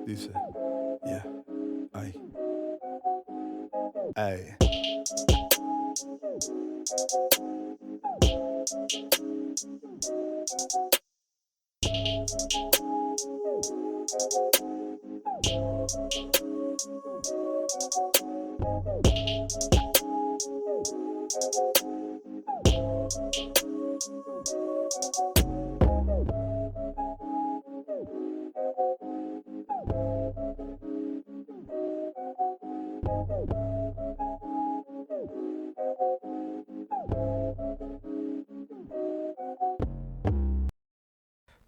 Dice, yeah, ay, ay.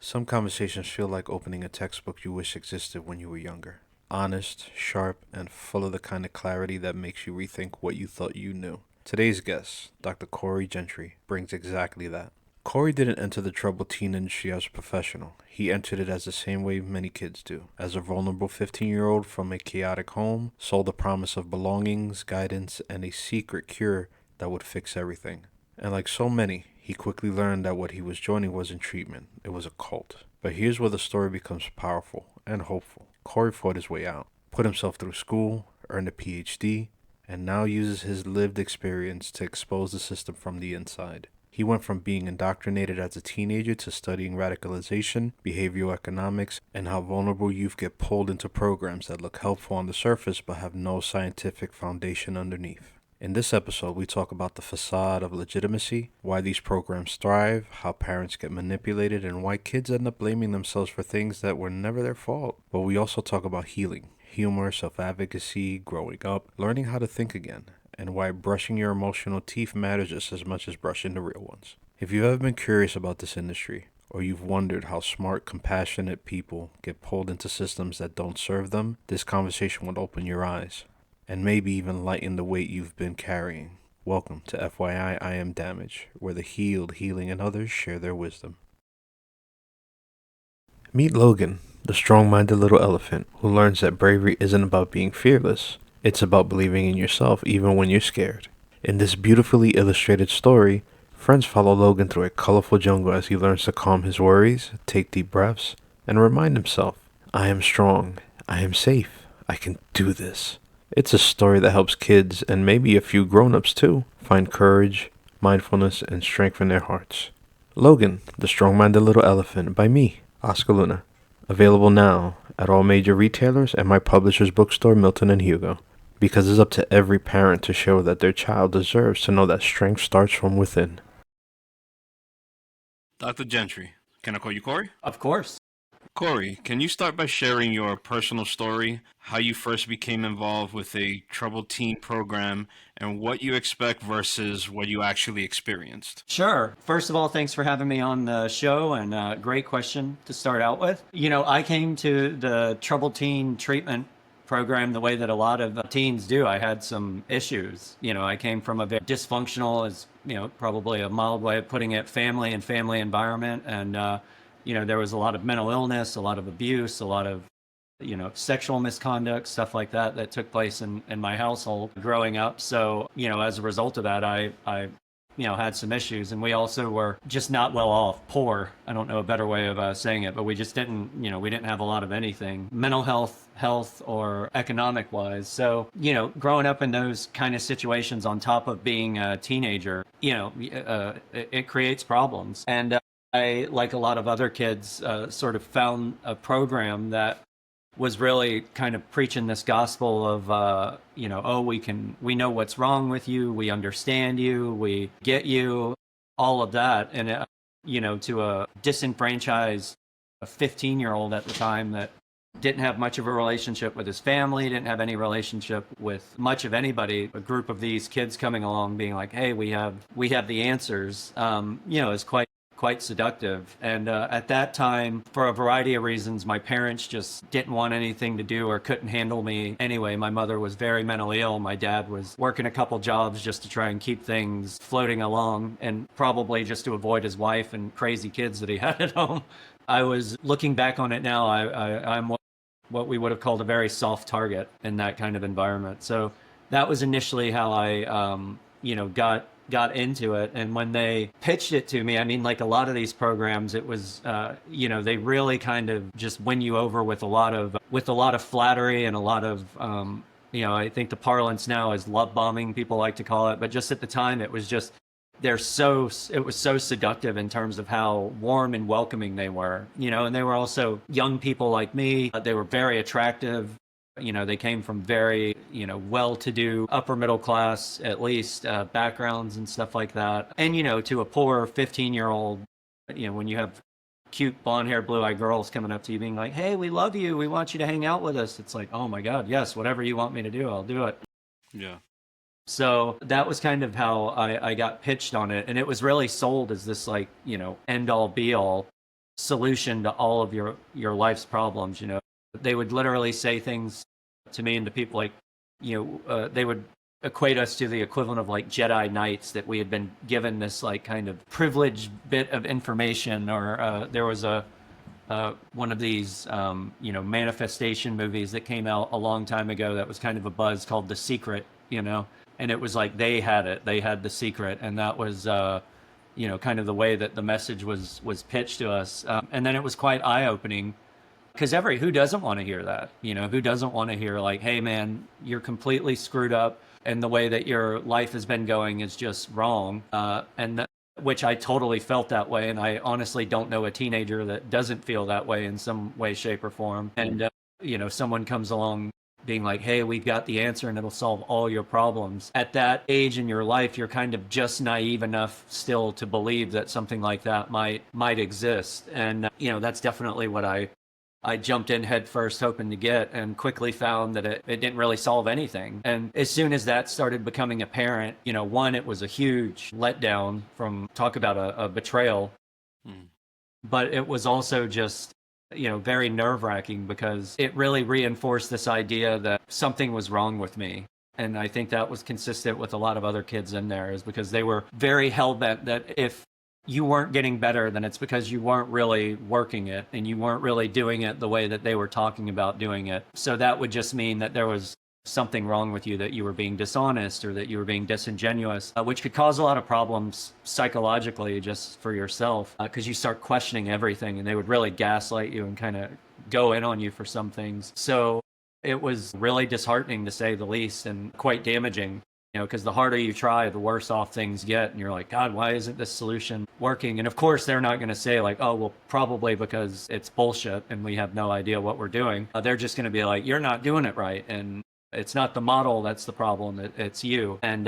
Some conversations feel like opening a textbook you wish existed when you were younger. Honest, sharp, and full of the kind of clarity that makes you rethink what you thought you knew. Today's guest, Dr. Corey Gentry, brings exactly that. Corey didn't enter the troubled teen industry as a professional. He entered it as the same way many kids do, as a vulnerable 15-year-old from a chaotic home, sold the promise of belongings, guidance, and a secret cure that would fix everything. And like so many, he quickly learned that what he was joining wasn't treatment, it was a cult. But here's where the story becomes powerful and hopeful. Corey fought his way out, put himself through school, earned a PhD, and now uses his lived experience to expose the system from the inside. He went from being indoctrinated as a teenager to studying radicalization, behavioral economics, and how vulnerable youth get pulled into programs that look helpful on the surface but have no scientific foundation underneath. In this episode, we talk about the facade of legitimacy, why these programs thrive, how parents get manipulated, and why kids end up blaming themselves for things that were never their fault. But we also talk about healing, humor, self advocacy, growing up, learning how to think again, and why brushing your emotional teeth matters just as much as brushing the real ones. If you've ever been curious about this industry, or you've wondered how smart, compassionate people get pulled into systems that don't serve them, this conversation will open your eyes and maybe even lighten the weight you've been carrying. Welcome to FYI I Am Damage, where the healed, healing, and others share their wisdom. Meet Logan, the strong-minded little elephant who learns that bravery isn't about being fearless. It's about believing in yourself even when you're scared. In this beautifully illustrated story, friends follow Logan through a colorful jungle as he learns to calm his worries, take deep breaths, and remind himself, I am strong, I am safe, I can do this. It's a story that helps kids, and maybe a few grown-ups too, find courage, mindfulness, and strength in their hearts. Logan, the strong-minded little elephant, by me, Oscar Luna. Available now at all major retailers and my publisher's bookstore, Milton and Hugo. Because it's up to every parent to show that their child deserves to know that strength starts from within. Dr. Gentry, can I call you Corey? Of course. Corey, can you start by sharing your personal story, how you first became involved with a troubled teen program, and what you expect versus what you actually experienced? Sure. First of all, thanks for having me on the show, and great question to start out with. I came to the troubled teen treatment program the way that a lot of teens do. I had some issues. I came from a very dysfunctional, is probably a mild way of putting it, family and family environment, and there was a lot of mental illness, a lot of abuse, a lot of sexual misconduct, stuff like that took place in my household growing up. So, as a result of that, I had some issues, and we also were just not well off, poor. I don't know a better way of saying it, but we just didn't, we didn't have a lot of anything, mental health or economic wise. So, growing up in those kind of situations on top of being a teenager, it creates problems. And I, like a lot of other kids, sort of found a program that was really kind of preaching this gospel of, oh, we know what's wrong with you, we understand you, we get you, all of that. And, to a disenfranchised 15-year-old at the time that didn't have much of a relationship with his family, didn't have any relationship with much of anybody, a group of these kids coming along being like, hey, we have the answers, is quite seductive. And at that time, for a variety of reasons, my parents just didn't want anything to do or couldn't handle me anyway. My mother was very mentally ill. My dad was working a couple jobs just to try and keep things floating along, and probably just to avoid his wife and crazy kids that he had at home. I was looking back on it now, I'm what we would have called a very soft target in that kind of environment. So that was initially how I, got got into it. And when they pitched it to me, I mean, like a lot of these programs, it was, they really kind of just win you over with a lot of flattery and a lot of, I think the parlance now is love bombing, people like to call it. But just at the time, it was just, it was so seductive in terms of how warm and welcoming they were, and they were also young people like me. They were very attractive. They came from very, well-to-do, upper middle class, at least, backgrounds and stuff like that. And, to a poor 15-year-old, when you have cute blonde-haired, blue-eyed girls coming up to you being like, hey, we love you. We want you to hang out with us. It's like, oh my God, yes, whatever you want me to do, I'll do it. Yeah. So that was kind of how I got pitched on it. And it was really sold as this like, end-all be-all solution to all of your life's problems. They would literally say things to me and to people like, they would equate us to the equivalent of like Jedi Knights, that we had been given this like kind of privileged bit of information. Or there was one of these, manifestation movies that came out a long time ago that was kind of a buzz called The Secret, and it was like they had the secret, and that was, kind of the way that the message was pitched to us. And then it was quite eye-opening, because who doesn't want to hear that? Who doesn't want to hear like, hey man, you're completely screwed up, and the way that your life has been going is just wrong. Which I totally felt that way, and I honestly don't know a teenager that doesn't feel that way in some way, shape, or form. And someone comes along being like, hey, we've got the answer and it'll solve all your problems. At that age in your life, you're kind of just naive enough still to believe that something like that might exist. And that's definitely what I jumped in head first hoping to get, and quickly found that it didn't really solve anything. And as soon as that started becoming apparent, one, it was a huge letdown, from talk about a betrayal, but it was also just, very nerve-wracking, because it really reinforced this idea that something was wrong with me. And I think that was consistent with a lot of other kids in there, is because they were very hell-bent that if you weren't getting better, then it's because you weren't really working it, and you weren't really doing it the way that they were talking about doing it. So that would just mean that there was something wrong with you, that you were being dishonest, or that you were being disingenuous, which could cause a lot of problems psychologically just for yourself, because you start questioning everything, and they would really gaslight you and kind of go in on you for some things. So it was really disheartening, to say the least, and quite damaging. Because the harder you try, the worse off things get. And you're like, God, why isn't this solution working? And of course, they're not going to say like, oh, well, probably because it's bullshit and we have no idea what we're doing. They're just going to be like, you're not doing it right. And it's not the model that's the problem. It's you. And,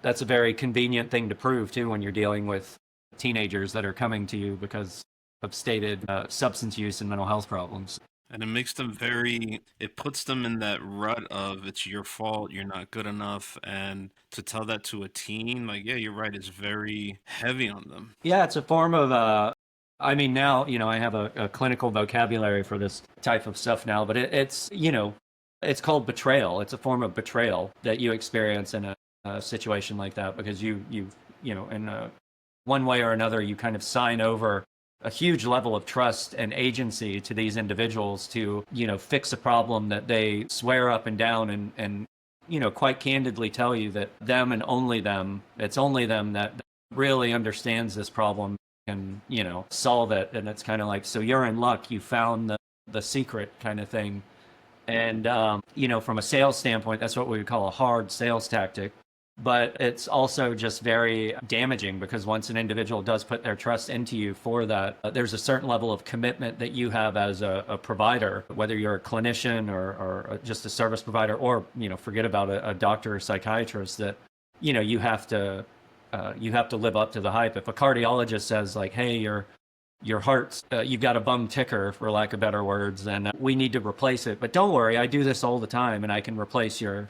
that's a very convenient thing to prove, too, when you're dealing with teenagers that are coming to you because of stated substance use and mental health problems. And it makes them it puts them in that rut of it's your fault, you're not good enough. And to tell that to a teen, like, yeah, you're right, it's very heavy on them. Yeah, it's a form of, now, I have a clinical vocabulary for this type of stuff now, but it's called betrayal. It's a form of betrayal that you experience in a situation like that, because you in one way or another, you kind of sign over a huge level of trust and agency to these individuals to, fix a problem that they swear up and down and quite candidly tell you that them and only them, it's only them that really understands this problem and, solve it. And it's kind of like, so you're in luck, you found the secret kind of thing. And, from a sales standpoint, that's what we would call a hard sales tactic. But it's also just very damaging, because once an individual does put their trust into you for that, there's a certain level of commitment that you have as a provider, whether you're a clinician or just a service provider, or, forget about a doctor or psychiatrist, that, you have to live up to the hype. If a cardiologist says like, hey, your heart's, you've got a bum ticker, for lack of better words, and we need to replace it. But don't worry, I do this all the time, and I can replace your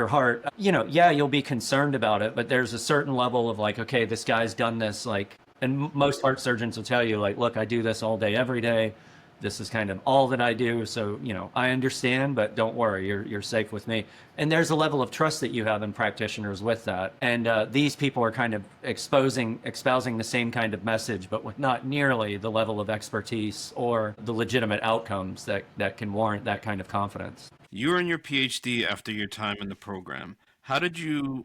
heart. Yeah, you'll be concerned about it, but there's a certain level of like, okay, this guy's done this, like, and most heart surgeons will tell you like, look, I do this all day, every day. This is kind of all that I do. So, I understand, but don't worry, you're safe with me. And there's a level of trust that you have in practitioners with that. And these people are kind of espousing the same kind of message, but with not nearly the level of expertise or the legitimate outcomes that can warrant that kind of confidence. You earned your PhD after your time in the program. How did you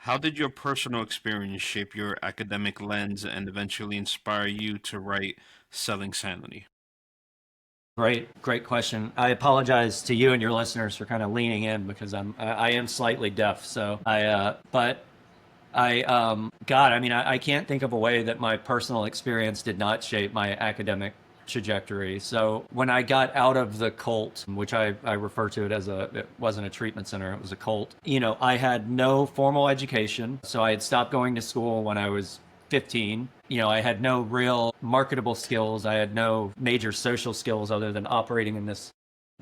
How did your personal experience shape your academic lens and eventually inspire you to write Selling Sanity? Great question. I apologize to you and your listeners for kind of leaning in because I am slightly deaf. So but God, I mean, I can't think of a way that my personal experience did not shape my academic trajectory. So when I got out of the cult, which I refer to it as it wasn't a treatment center, it was a cult, I had no formal education. So I had stopped going to school when I was 15. I had no real marketable skills. I had no major social skills other than operating in this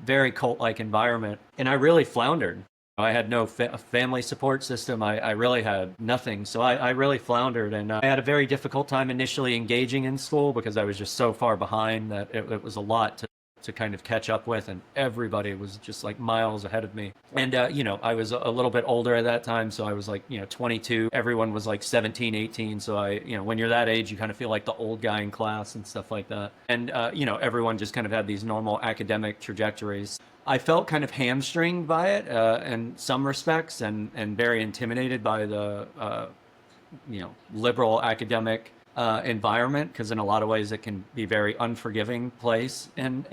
very cult-like environment. And I really floundered. I had no family support system. I really had nothing. So I really floundered. And I had a very difficult time initially engaging in school because I was just so far behind that it was a lot to kind of catch up with. And everybody was just like miles ahead of me. And, I was a little bit older at that time. So I was like, 22. Everyone was like 17, 18. So when you're that age, you kind of feel like the old guy in class and stuff like that. And, everyone just kind of had these normal academic trajectories. I felt kind of hamstringed by it in some respects and very intimidated by the, liberal academic environment because in a lot of ways it can be a very unforgiving place in,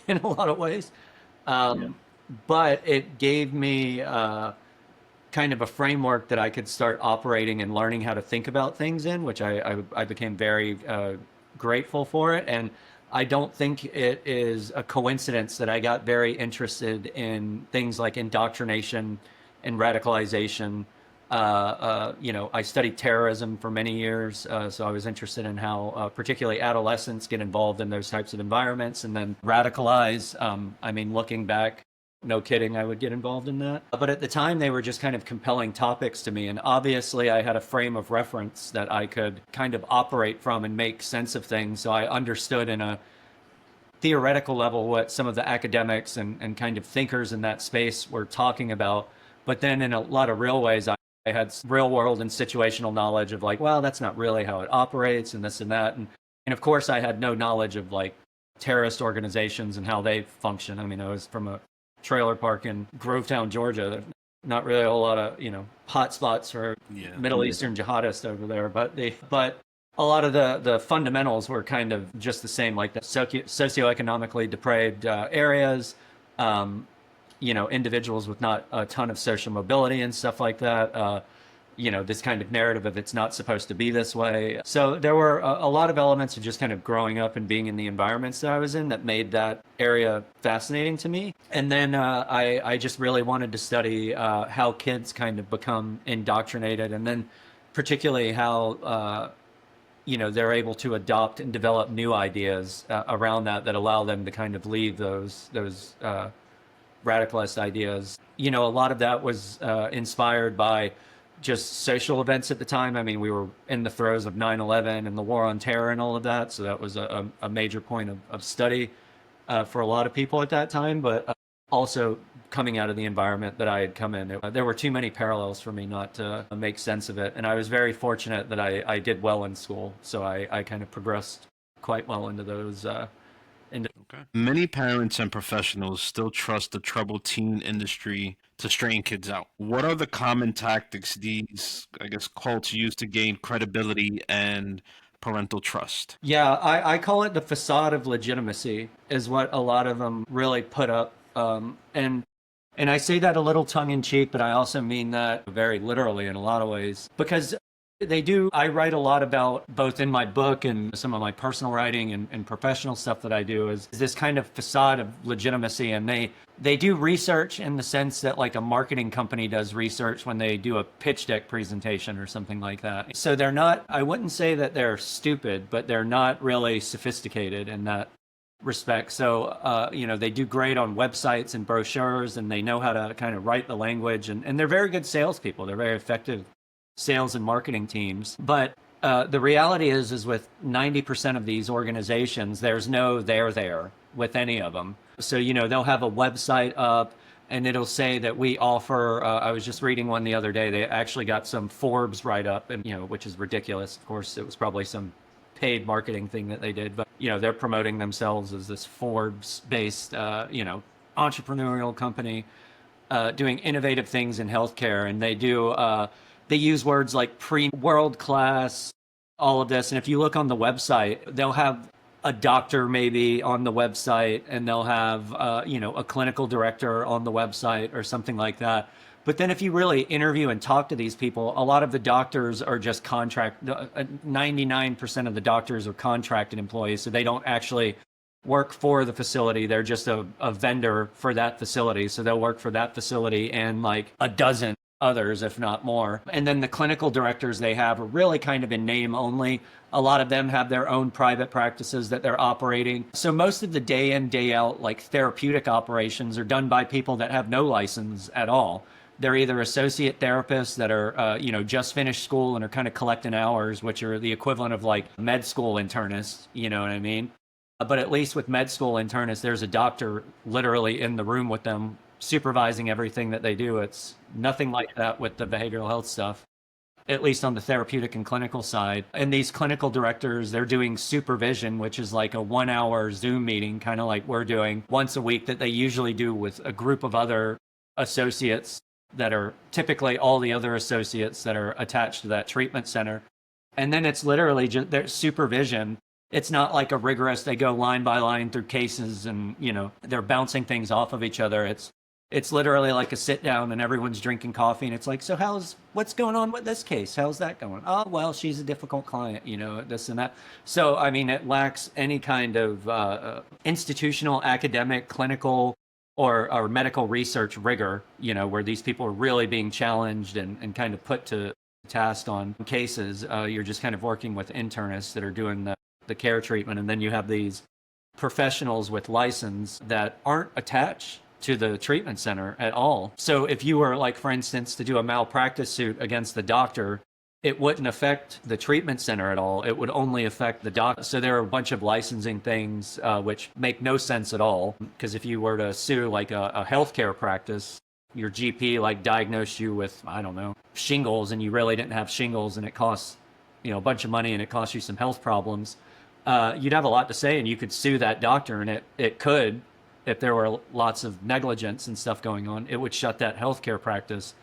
in a lot of ways. But it gave me kind of a framework that I could start operating and learning how to think about things in, which I became very grateful for it. And I don't think it is a coincidence that I got very interested in things like indoctrination and radicalization. I studied terrorism for many years, so I was interested in how particularly adolescents get involved in those types of environments and then radicalize. Looking back, no kidding, I would get involved in that. But at the time, they were just kind of compelling topics to me. And obviously, I had a frame of reference that I could kind of operate from and make sense of things. So I understood in a theoretical level what some of the academics and kind of thinkers in that space were talking about. But then in a lot of real ways, I had real world and situational knowledge of like, well, that's not really how it operates and this and that. And of course, I had no knowledge of like terrorist organizations and how they function. I mean, I was from a trailer park in Grovetown, Georgia. There's not really a whole lot of, hot spots for Middle Eastern jihadists over there, but a lot of the fundamentals were kind of just the same, like the socioeconomically depraved areas, individuals with not a ton of social mobility and stuff like that. This kind of narrative of it's not supposed to be this way. So there were a lot of elements of just kind of growing up and being in the environments that I was in that made that area fascinating to me. And then I just really wanted to study how kids kind of become indoctrinated, and then particularly how they're able to adopt and develop new ideas around that allow them to kind of leave those radicalist ideas. A lot of that was inspired by just social events at the time. I mean, we were in the throes of 9/11 and the war on terror and all of that. So that was a major point of study for a lot of people at that time, but also coming out of the environment that I had come in. There were too many parallels for me not to make sense of it. And I was very fortunate that I did well in school. So I kind of progressed quite well into those. Okay. Many parents and professionals still trust the troubled teen industry to straighten kids out. What are the common tactics these, I guess, cults use to gain credibility and parental trust? Yeah, I call it the facade of legitimacy is what a lot of them really put up. And I say that a little tongue in cheek, but I also mean that very literally in a lot of ways because they do. I write a lot about both in my book and some of my personal writing and professional stuff that I do is this kind of facade of legitimacy. And they do research in the sense that like a marketing company does research when they do a pitch deck presentation or something like that. So they're not, I wouldn't say that they're stupid, but they're not really sophisticated in that respect. So, they do great on websites and brochures and they know how to kind of write the language and they're very good salespeople. They're very effective sales and marketing teams. But the reality is with 90% of these organizations, there's no they're there with any of them. So, they'll have a website up and it'll say that we offer, I was just reading one the other day, they actually got some Forbes write-up, and which is ridiculous. Of course, it was probably some paid marketing thing that they did, but, they're promoting themselves as this Forbes-based, entrepreneurial company doing innovative things in healthcare. And they do They use words like world class, all of this. And if you look on the website, they'll have a doctor maybe on the website, and they'll have, a clinical director on the website or something like that. But then if you really interview and talk to these people, a lot of the doctors are just 99% of the doctors are contracted employees. So they don't actually work for the facility. They're just a vendor for that facility. So they'll work for that facility and like a dozen others, if not more. And then the clinical directors they have are really kind of in name only. A lot of them have their own private practices that they're operating. So most of the day in, day out, like therapeutic operations are done by people that have no license at all. They're either associate therapists that are, just finished school and are kind of collecting hours, which are the equivalent of like med school internists, you know what I mean? But at least with med school internists, there's a doctor literally in the room with them, supervising everything that they do. It's nothing like that with the behavioral health stuff, at least on the therapeutic and clinical side. And these clinical directors, they're doing supervision, which is like a 1 hour Zoom meeting, kind of like we're doing once a week, that they usually do with a group of other associates that are typically all the other associates that are attached to that treatment center. And then it's literally just their supervision. It's not like a rigorous, they go line by line through cases and, they're bouncing things off of each other. It's literally like a sit down and everyone's drinking coffee and it's like, so what's going on with this case? How's that going? Oh, well, she's a difficult client, this and that. So, I mean, it lacks any kind of institutional, academic, clinical, or medical research rigor, where these people are really being challenged and kind of put to task on cases. You're just kind of working with internists that are doing the care treatment. And then you have these professionals with license that aren't attached to the treatment center at all. So if you were like, for instance, to do a malpractice suit against the doctor, it wouldn't affect the treatment center at all. It would only affect the doctor. So there are a bunch of licensing things which make no sense at all. Because if you were to sue like a healthcare practice, your GP like diagnosed you with, I don't know, shingles, and you really didn't have shingles, and it costs, a bunch of money, and it costs you some health problems. You'd have a lot to say, and you could sue that doctor, and it could, if there were lots of negligence and stuff going on, it would shut that healthcare practice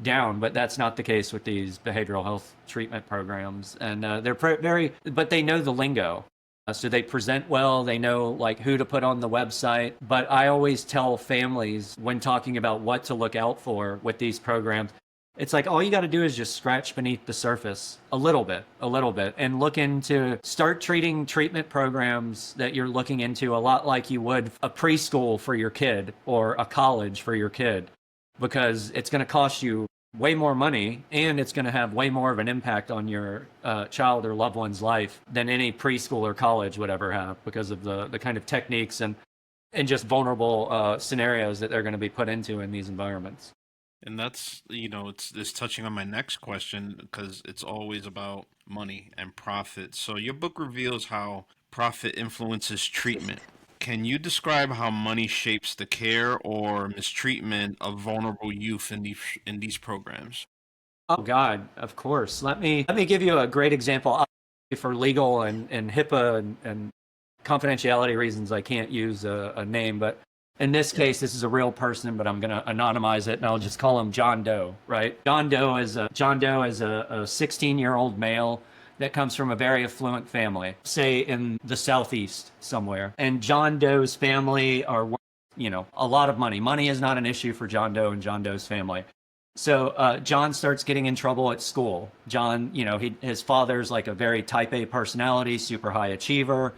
down. But that's not the case with these behavioral health treatment programs. And they're but they know the lingo. So they present well, they know like who to put on the website. But I always tell families when talking about what to look out for with these programs, it's like all you got to do is just scratch beneath the surface a little bit, and start treating treatment programs that you're looking into a lot like you would a preschool for your kid or a college for your kid, because it's going to cost you way more money and it's going to have way more of an impact on your child or loved one's life than any preschool or college would ever have, because of the kind of techniques and just vulnerable scenarios that they're going to be put into in these environments. And that's, it's touching on my next question, because it's always about money and profit. So your book reveals how profit influences treatment. Can you describe how money shapes the care or mistreatment of vulnerable youth in these programs? Oh God, of course. Let me give you a great example. For legal and HIPAA and confidentiality reasons, I can't use a name, but in this case, this is a real person, but I'm going to anonymize it, and I'll just call him John Doe, right? John Doe is a 16-year-old male that comes from a very affluent family, say in the Southeast somewhere. And John Doe's family are, a lot of money. Money is not an issue for John Doe and John Doe's family. So John starts getting in trouble at school. John, his father's like a very type A personality, super high achiever.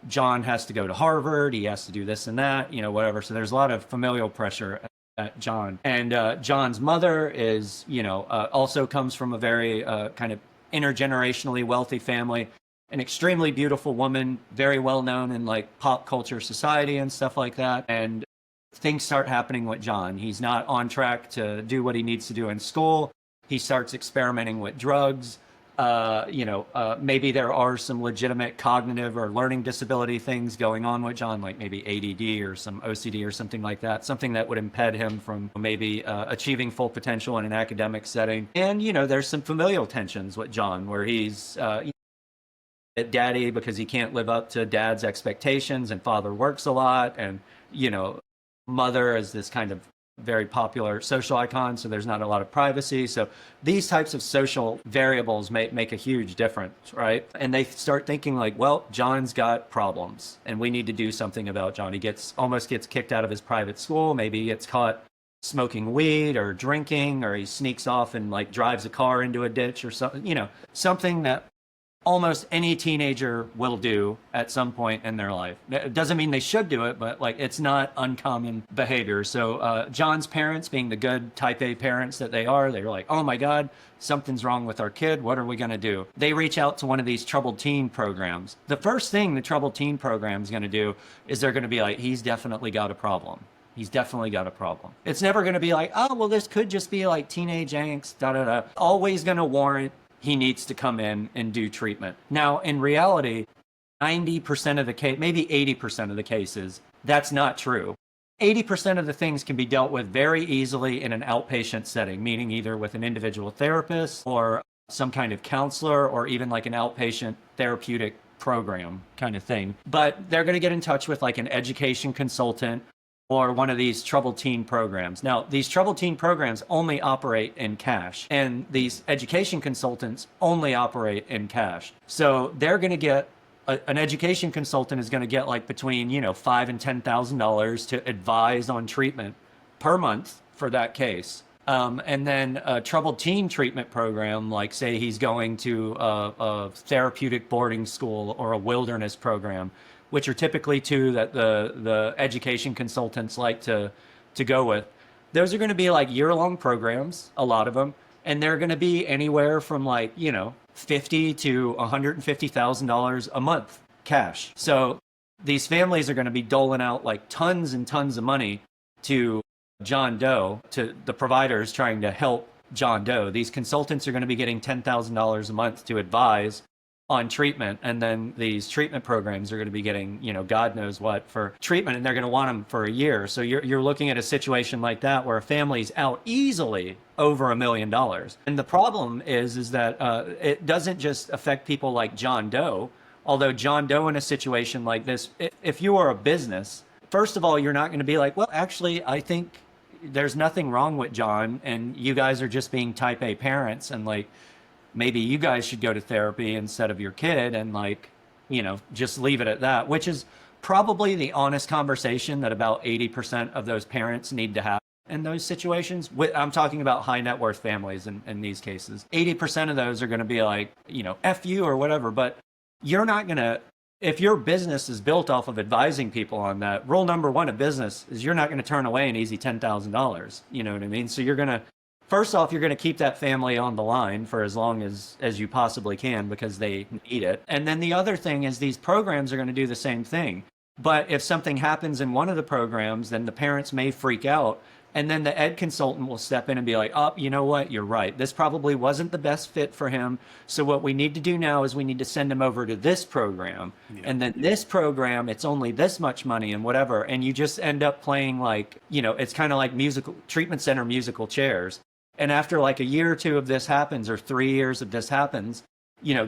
John has to go to Harvard. He has to do this and that, whatever. So there's a lot of familial pressure at John. And John's mother is, also comes from a very kind of intergenerationally wealthy family, an extremely beautiful woman, very well known in like pop culture society and stuff like that. And things start happening with John. He's not on track to do what he needs to do in school. He starts experimenting with drugs. Maybe there are some legitimate cognitive or learning disability things going on with John, like maybe ADD or some OCD or something like that, something that would impede him from maybe achieving full potential in an academic setting. And, there's some familial tensions with John, where he's at daddy because he can't live up to dad's expectations, and father works a lot, and, mother is this kind of very popular social icon, so there's not a lot of privacy. So these types of social variables make a huge difference, right? And they start thinking like, well, John's got problems and we need to do something about John. He almost gets kicked out of his private school. Maybe he gets caught smoking weed or drinking, or he sneaks off and like drives a car into a ditch or something, something that almost any teenager will do at some point in their life. It doesn't mean they should do it, but like it's not uncommon behavior. So John's parents, being the good type A parents that they're like, oh my God, something's wrong with our kid. What are we going to do? They reach out to one of these troubled teen programs. The first thing the troubled teen program is going to do is they're going to be like, he's definitely got a problem. He's definitely got a problem. It's never going to be like, oh, well, this could just be like teenage angst, da da da. Always going to warrant he needs to come in and do treatment. Now, in reality, 90% of the case, maybe 80% of the cases, that's not true. 80% of the things can be dealt with very easily in an outpatient setting, meaning either with an individual therapist or some kind of counselor or even like an outpatient therapeutic program kind of thing. But they're going to get in touch with like an education consultant or one of these troubled teen programs. Now, these troubled teen programs only operate in cash, and these education consultants only operate in cash. So they're going to get an education consultant is going to get like between $5,000 and $10,000 to advise on treatment per month for that case. And then a troubled teen treatment program, like say he's going to a therapeutic boarding school or a wilderness program, which are typically two that the education consultants like to go with. Those are going to be like year-long programs, a lot of them, and they're going to be anywhere from like, $50,000 to $150,000 a month cash. So these families are going to be doling out like tons and tons of money to John Doe, to the providers trying to help John Doe. These consultants are going to be getting $10,000 a month to advise on treatment, and then these treatment programs are going to be getting God knows what for treatment, and they're going to want them for a year. So you're looking at a situation like that where a family's out easily over $1 million. And the problem is that it doesn't just affect people like John Doe. Although John Doe in a situation like this, if you are a business, first of all, you're not going to be like, well, actually, I think there's nothing wrong with John, and you guys are just being type A parents, and like, maybe you guys should go to therapy instead of your kid, and like, just leave it at that, which is probably the honest conversation that about 80% of those parents need to have in those situations. I'm talking about high net worth families in these cases. 80% of those are going to be like, F you or whatever, but you're not going to, if your business is built off of advising people on that, rule number one of business is you're not going to turn away an easy $10,000. You know what I mean? So you're going to, first off, you're going to keep that family on the line for as long as you possibly can because they need it. And then the other thing is these programs are going to do the same thing. But if something happens in one of the programs, then the parents may freak out. And then the ed consultant will step in and be like, oh, you know what? You're right. This probably wasn't the best fit for him. So what we need to do now is we need to send him over to this program. Yeah. And then this program, it's only this much money and whatever. And you just end up playing like, it's kind of like musical treatment center musical chairs. And after like a year or two of this happens, or 3 years of this happens,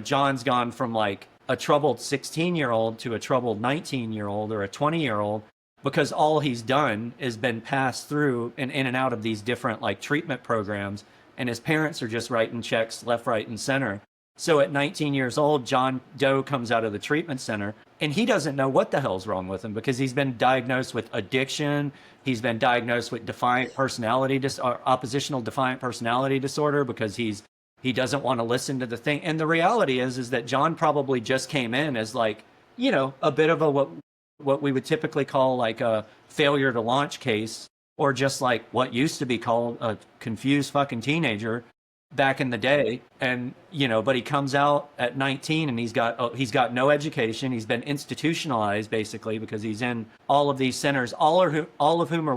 John's gone from like a troubled 16-year-old to a troubled 19-year-old or a 20-year-old, because all he's done is been passed through and in and out of these different like treatment programs, and his parents are just writing checks left, right, and center. So at 19 years old, John Doe comes out of the treatment center, and he doesn't know what the hell's wrong with him because he's been diagnosed with addiction. He's been diagnosed with oppositional defiant personality disorder because he doesn't want to listen to the thing. And the reality is that John probably just came in as like, a bit of a what we would typically call like a failure to launch case, or just like what used to be called a confused fucking teenager back in the day. And but he comes out at 19 and he's got no education. He's been institutionalized basically because he's in all of these centers, all of whom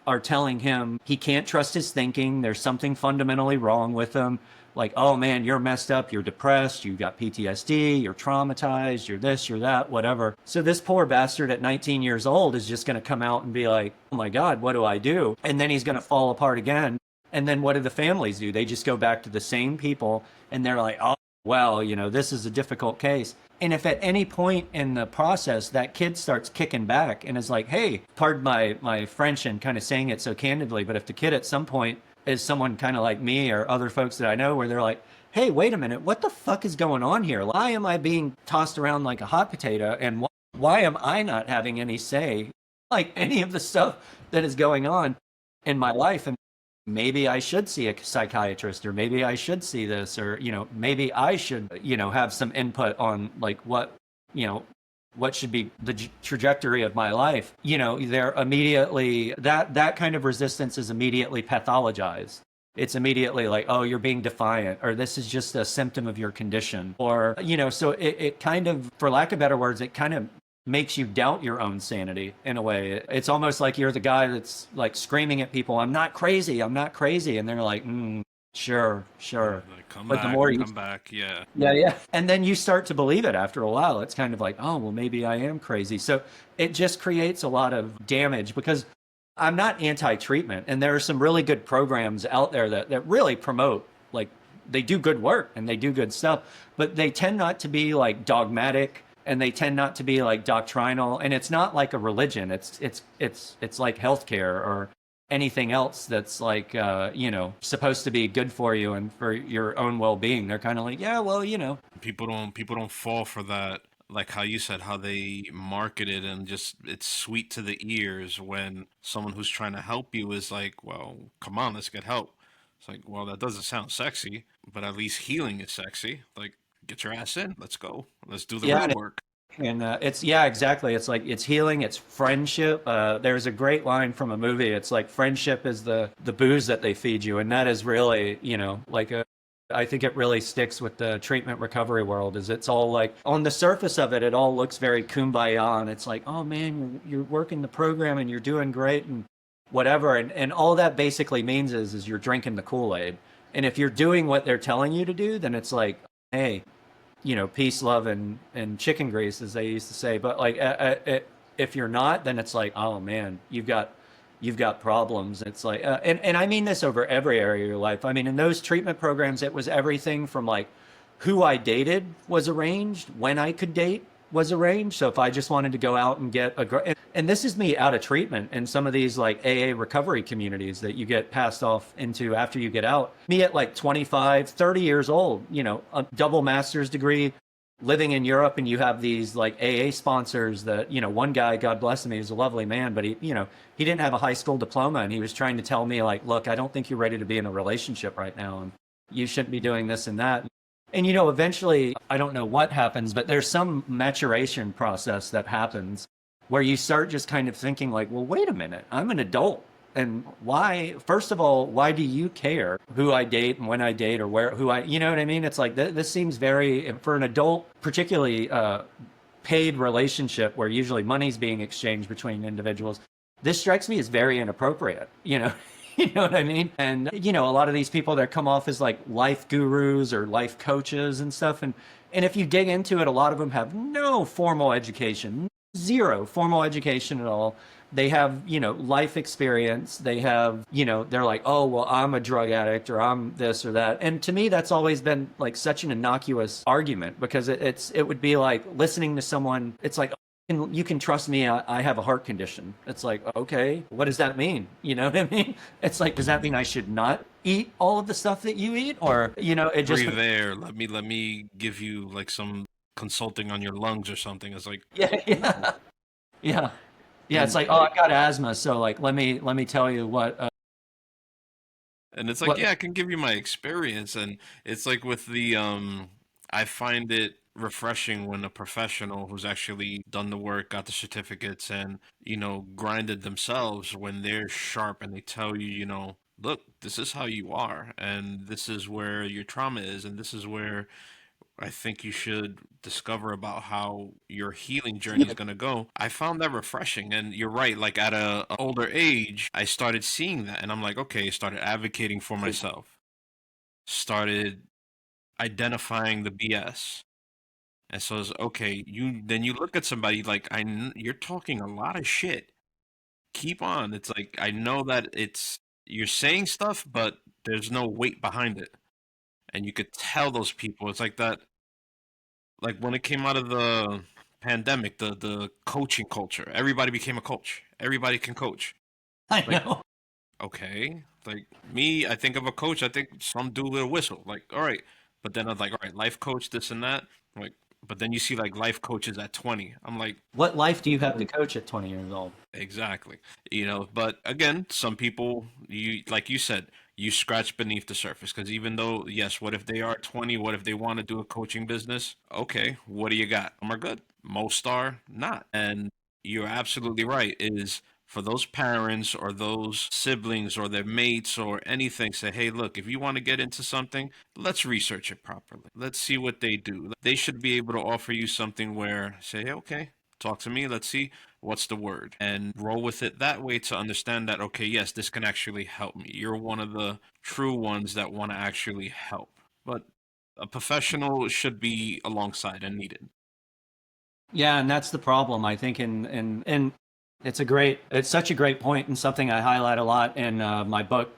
are telling him he can't trust his thinking. There's something fundamentally wrong with him. Like, oh man, you're messed up, you're depressed, you got PTSD, you're traumatized, you're this, you're that, whatever. So this poor bastard at 19 years old is just going to come out and be like, oh my God, what do I do? And then he's going to fall apart again. And then what do the families do? They just go back to the same people and they're like, oh, well, this is a difficult case. And if at any point in the process that kid starts kicking back and is like, hey, pardon my French and kind of saying it so candidly, but if the kid at some point is someone kind of like me or other folks that I know where they're like, hey, wait a minute, what the fuck is going on here? Why am I being tossed around like a hot potato? And why am I not having any say, like any of the stuff that is going on in my life? And maybe I should see a psychiatrist, or maybe I should see this, or, maybe I should, have some input on like you know, what should be the trajectory of my life. They're immediately, that kind of resistance is immediately pathologized. It's immediately like, oh, you're being defiant, or this is just a symptom of your condition. Or, so it kind of, for lack of better words, it kind of makes you doubt your own sanity in a way. It's almost like you're the guy that's like screaming at people, I'm not crazy, I'm not crazy. And they're like, sure, sure. Like, But the more you, come back, yeah. yeah, yeah. And then you start to believe it after a while. It's kind of like, oh, well, maybe I am crazy. So it just creates a lot of damage because I'm not anti-treatment. And there are some really good programs out there that really promote, like, they do good work and they do good stuff, but they tend not to be like dogmatic, and they tend not to be like doctrinal, and it's not like a religion. It's like healthcare or anything else that's like supposed to be good for you and for your own well-being. They're kind of like, yeah, well, People don't fall for that, like how you said, how they market it, and just it's sweet to the ears when someone who's trying to help you is like, well, come on, let's get help. It's like, well, that doesn't sound sexy, but at least healing is sexy. Like, get your ass in, let's go, let's do the yeah. real work. And it's, yeah, exactly. It's like it's healing, it's friendship. There's a great line from a movie. It's like friendship is the booze that they feed you, and that is really, like a. I think it really sticks with the treatment recovery world. Is it's all like on the surface of it, it all looks very kumbaya, and it's like, oh man, you're working the program and you're doing great and whatever, and all that basically means is you're drinking the Kool-Aid, and if you're doing what they're telling you to do, then it's like, hey, peace, love, and chicken grease, as they used to say. But like, if you're not, then it's like, oh man, you've got problems. It's like, and I mean this over every area of your life. I mean, in those treatment programs, it was everything from like who I dated was arranged, when I could date was arranged. So if I just wanted to go out and get a girl, and this is me out of treatment in some of these like AA recovery communities that you get passed off into after you get out. Me at like 25, 30 years old, a double master's degree, living in Europe, and you have these like AA sponsors that, one guy, God bless him, he was a lovely man, but he didn't have a high school diploma, and he was trying to tell me like, look, I don't think you're ready to be in a relationship right now, and you shouldn't be doing this and that. And eventually, I don't know what happens, but there's some maturation process that happens where you start just kind of thinking like, well, wait a minute, I'm an adult. And why, first of all, why do you care who I date and when I date, or you know what I mean? It's like, this seems very, for an adult, particularly paid relationship where usually money's being exchanged between individuals. This strikes me as very inappropriate, You know what I mean? And, a lot of these people that come off as like life gurus or life coaches and stuff. And if you dig into it, a lot of them have no formal education, zero formal education at all. They have, life experience. They have, they're like, oh, well, I'm a drug addict, or I'm this or that. And to me, that's always been like such an innocuous argument, because it would be like listening to someone. It's like, you can trust me, I have a heart condition. It's like, okay, what does that mean? You know what I mean? It's like, does that mean I should not eat all of the stuff that you eat? Or, it just. Breathe there. Let me give you like some consulting on your lungs or something. It's like, Yeah, no. yeah, yeah. Yeah, it's And like, oh, I've got asthma, so like, let me tell you and it's like, what. yeah, I can give you my experience. And it's like with the I find it refreshing when a professional who's actually done the work, got the certificates, and grinded themselves, when they're sharp and they tell you, look, this is how you are, and this is where your trauma is, and this is where I think you should discover about how your healing journey is Yeah, going to go. I found that refreshing. And you're right, like at a older age, I started seeing that, and I'm like, okay, started advocating for myself, started identifying the BS. And so it's okay, you look at somebody like, you're talking a lot of shit. Keep on. It's like, I know that you're saying stuff, but there's no weight behind it. and you could tell those people. It's like that, like when it came out of the pandemic, the coaching culture. Everybody became a coach. Everybody can coach. I Like, know. okay, like me, I think of a coach. I think some dude with a whistle. Like, all right, but then I'm like, all right, life coach, this and that. Like, but then you see like life coaches at 20. I'm like, What life do you have to coach at 20 years old? exactly. But again, some people, you like you said, you scratch beneath the surface because even though, yes, what if they are 20? What if they want to do a coaching business? Okay, what do you got? Some are good. Most are not. And you're absolutely right. Is for those parents or those siblings or their mates or anything, say, hey, look, if you want to get into something, let's research it properly. Let's see what they do. They should be able to offer you something where, say, hey, okay, talk to me. Let's see what's the word and roll with it that way to understand that okay, yes, this can actually help me. You're one of the true ones that want to actually help, but a professional should be alongside and needed. Yeah, and that's the problem, I think. And it's such a great point, and something I highlight a lot in my book,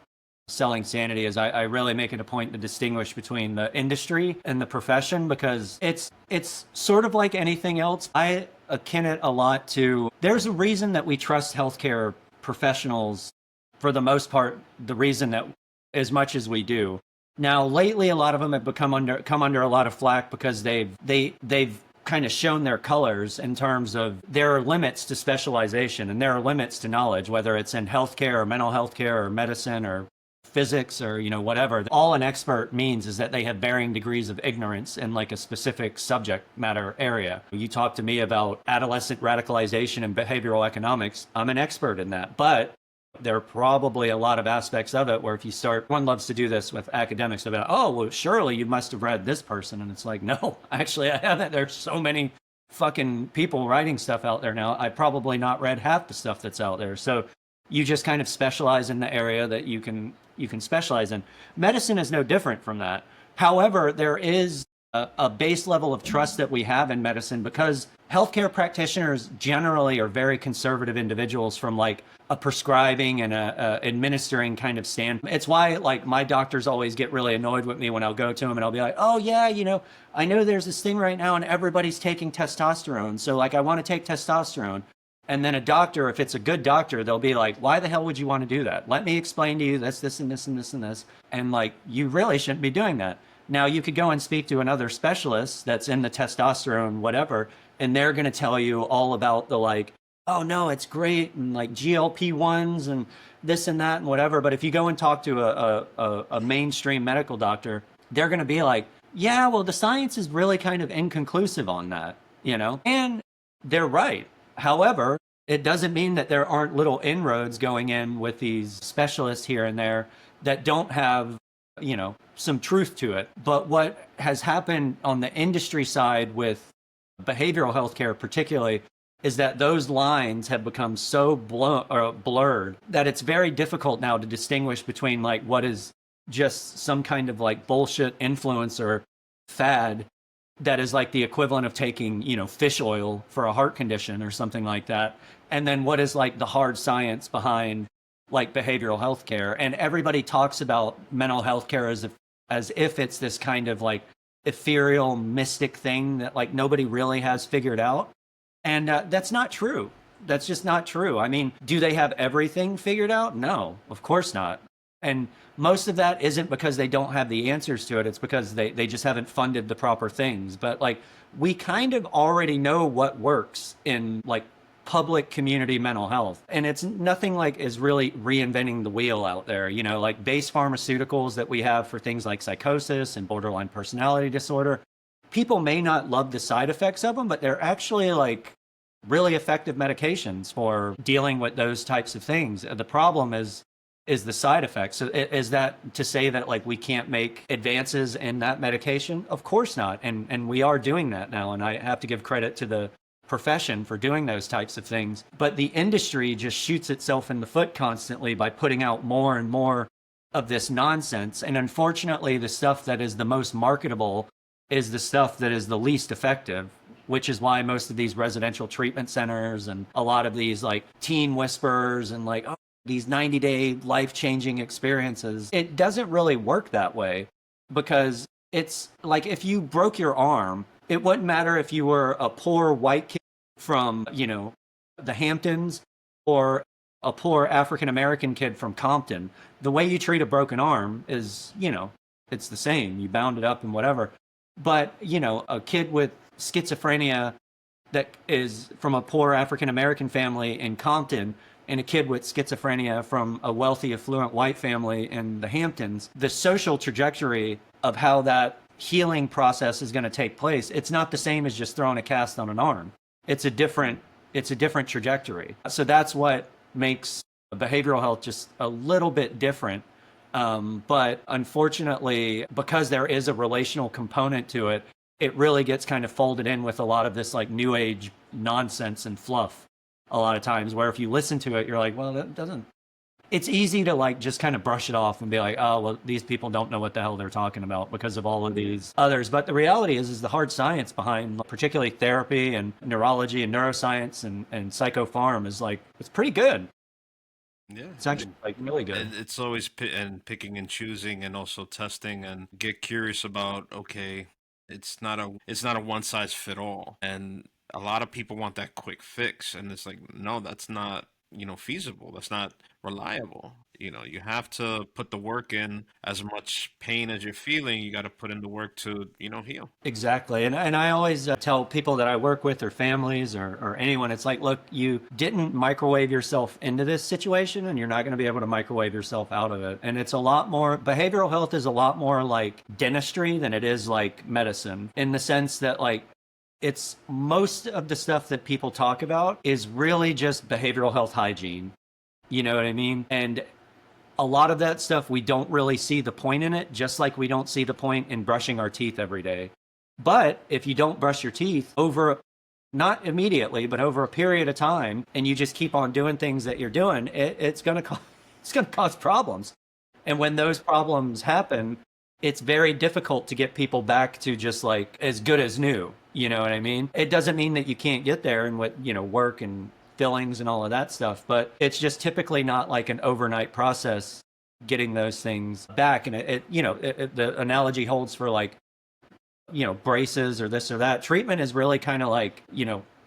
Selling Sanity, is I really make it a point to distinguish between the industry and the profession because it's sort of like anything else. I akin it a lot to there's a reason that we trust healthcare professionals for the most part. The reason that as much as we do. Now, lately, a lot of them have come under a lot of flack because they've kind of shown their colors in terms of there are limits to specialization and there are limits to knowledge, whether it's in healthcare or mental health care or medicine or physics or whatever. All an expert means is that they have varying degrees of ignorance in like a specific subject matter area. You talk to me about adolescent radicalization and behavioral economics, I'm an expert in that, but there are probably a lot of aspects of it where if you start, one loves to do this with academics about, oh, well, surely you must have read this person. And it's like, no, actually, I haven't. There's so many fucking people writing stuff out there now. I probably not read half the stuff that's out there. So you just kind of specialize in the area that you can specialize in. Medicine is no different from that. However, there is a base level of trust that we have in medicine because healthcare practitioners generally are very conservative individuals from like a prescribing and a administering kind of stand. It's why like my doctors always get really annoyed with me when I'll go to them and I'll be like, oh yeah, I know there's this thing right now and everybody's taking testosterone. So like I want to take testosterone. And then a doctor, if it's a good doctor, they'll be like, why the hell would you want to do that? Let me explain to you this and this and this and this. And like, you really shouldn't be doing that. Now, you could go and speak to another specialist that's in the testosterone, whatever, and they're going to tell you all about the like, oh no, it's great, and like GLP-1s and this and that and whatever. But if you go and talk to a mainstream medical doctor, they're going to be like, yeah, well, the science is really kind of inconclusive on that, And they're right. However, it doesn't mean that there aren't little inroads going in with these specialists here and there that don't have some truth to it. But what has happened on the industry side with behavioral healthcare particularly is that those lines have become so blurred that it's very difficult now to distinguish between like what is just some kind of like bullshit influencer fad that is like the equivalent of taking fish oil for a heart condition or something like that, and then what is like the hard science behind like behavioral health care. And everybody talks about mental health care as if it's this kind of like ethereal mystic thing that like nobody really has figured out. And that's not true. That's just not true. I mean, do they have everything figured out? No, of course not. And most of that isn't because they don't have the answers to it. It's because they just haven't funded the proper things. But like, we kind of already know what works in like public community mental health. And it's nothing like is really reinventing the wheel out there, like base pharmaceuticals that we have for things like psychosis and borderline personality disorder. People may not love the side effects of them, but they're actually like really effective medications for dealing with those types of things. The problem is the side effects. So is that to say that like we can't make advances in that medication? Of course not. And we are doing that now. And I have to give credit to the profession for doing those types of things. But the industry just shoots itself in the foot constantly by putting out more and more of this nonsense. And unfortunately, the stuff that is the most marketable is the stuff that is the least effective, which is why most of these residential treatment centers and a lot of these like teen whispers and like, oh, these 90-day life-changing experiences, it doesn't really work that way. because it's like if you broke your arm, it wouldn't matter if you were a poor white kid from, the Hamptons or a poor African American kid from Compton. The way you treat a broken arm is, it's the same. You bound it up and whatever. But, a kid with schizophrenia that is from a poor African American family in Compton and a kid with schizophrenia from a wealthy, affluent white family in the Hamptons, the social trajectory of how that healing process is going to take place, it's not the same as just throwing a cast on an arm. It's a different trajectory. So that's what makes behavioral health just a little bit different. But unfortunately, because there is a relational component to it, it really gets kind of folded in with a lot of this like new age nonsense and fluff a lot of times, where if you listen to it, you're like, well, that doesn't, it's easy to like just kind of brush it off and be like, oh, well, these people don't know what the hell they're talking about because of all of these others. But the reality is the hard science behind particularly therapy and neurology and neuroscience and psychopharm is like, it's pretty good. Yeah, It's actually like really good. it's always and picking and choosing, and also testing, and get curious about, okay, it's not a one size fit all, and a lot of people want that quick fix, and it's like, no, that's not, feasible. That's not reliable. You have to put the work in. As much pain as you're feeling, you got to put in the work to, heal. Exactly. And I always tell people that I work with or families or anyone, it's like, look, you didn't microwave yourself into this situation and you're not going to be able to microwave yourself out of it. And it's a lot more, behavioral health is a lot more like dentistry than it is like medicine, in the sense that like, it's most of the stuff that people talk about is really just behavioral health hygiene. You know what I mean? And a lot of that stuff, we don't really see the point in it, just like we don't see the point in brushing our teeth every day. But if you don't brush your teeth over, not immediately, but over a period of time, and you just keep on doing things that you're doing, it's going to it's going to cause problems. And when those problems happen, it's very difficult to get people back to just like as good as new. You know what I mean? It doesn't mean that you can't get there and with, work and fillings and all of that stuff, but it's just typically not like an overnight process getting those things back. And the analogy holds for like, braces or this or that. Treatment is really kind of like,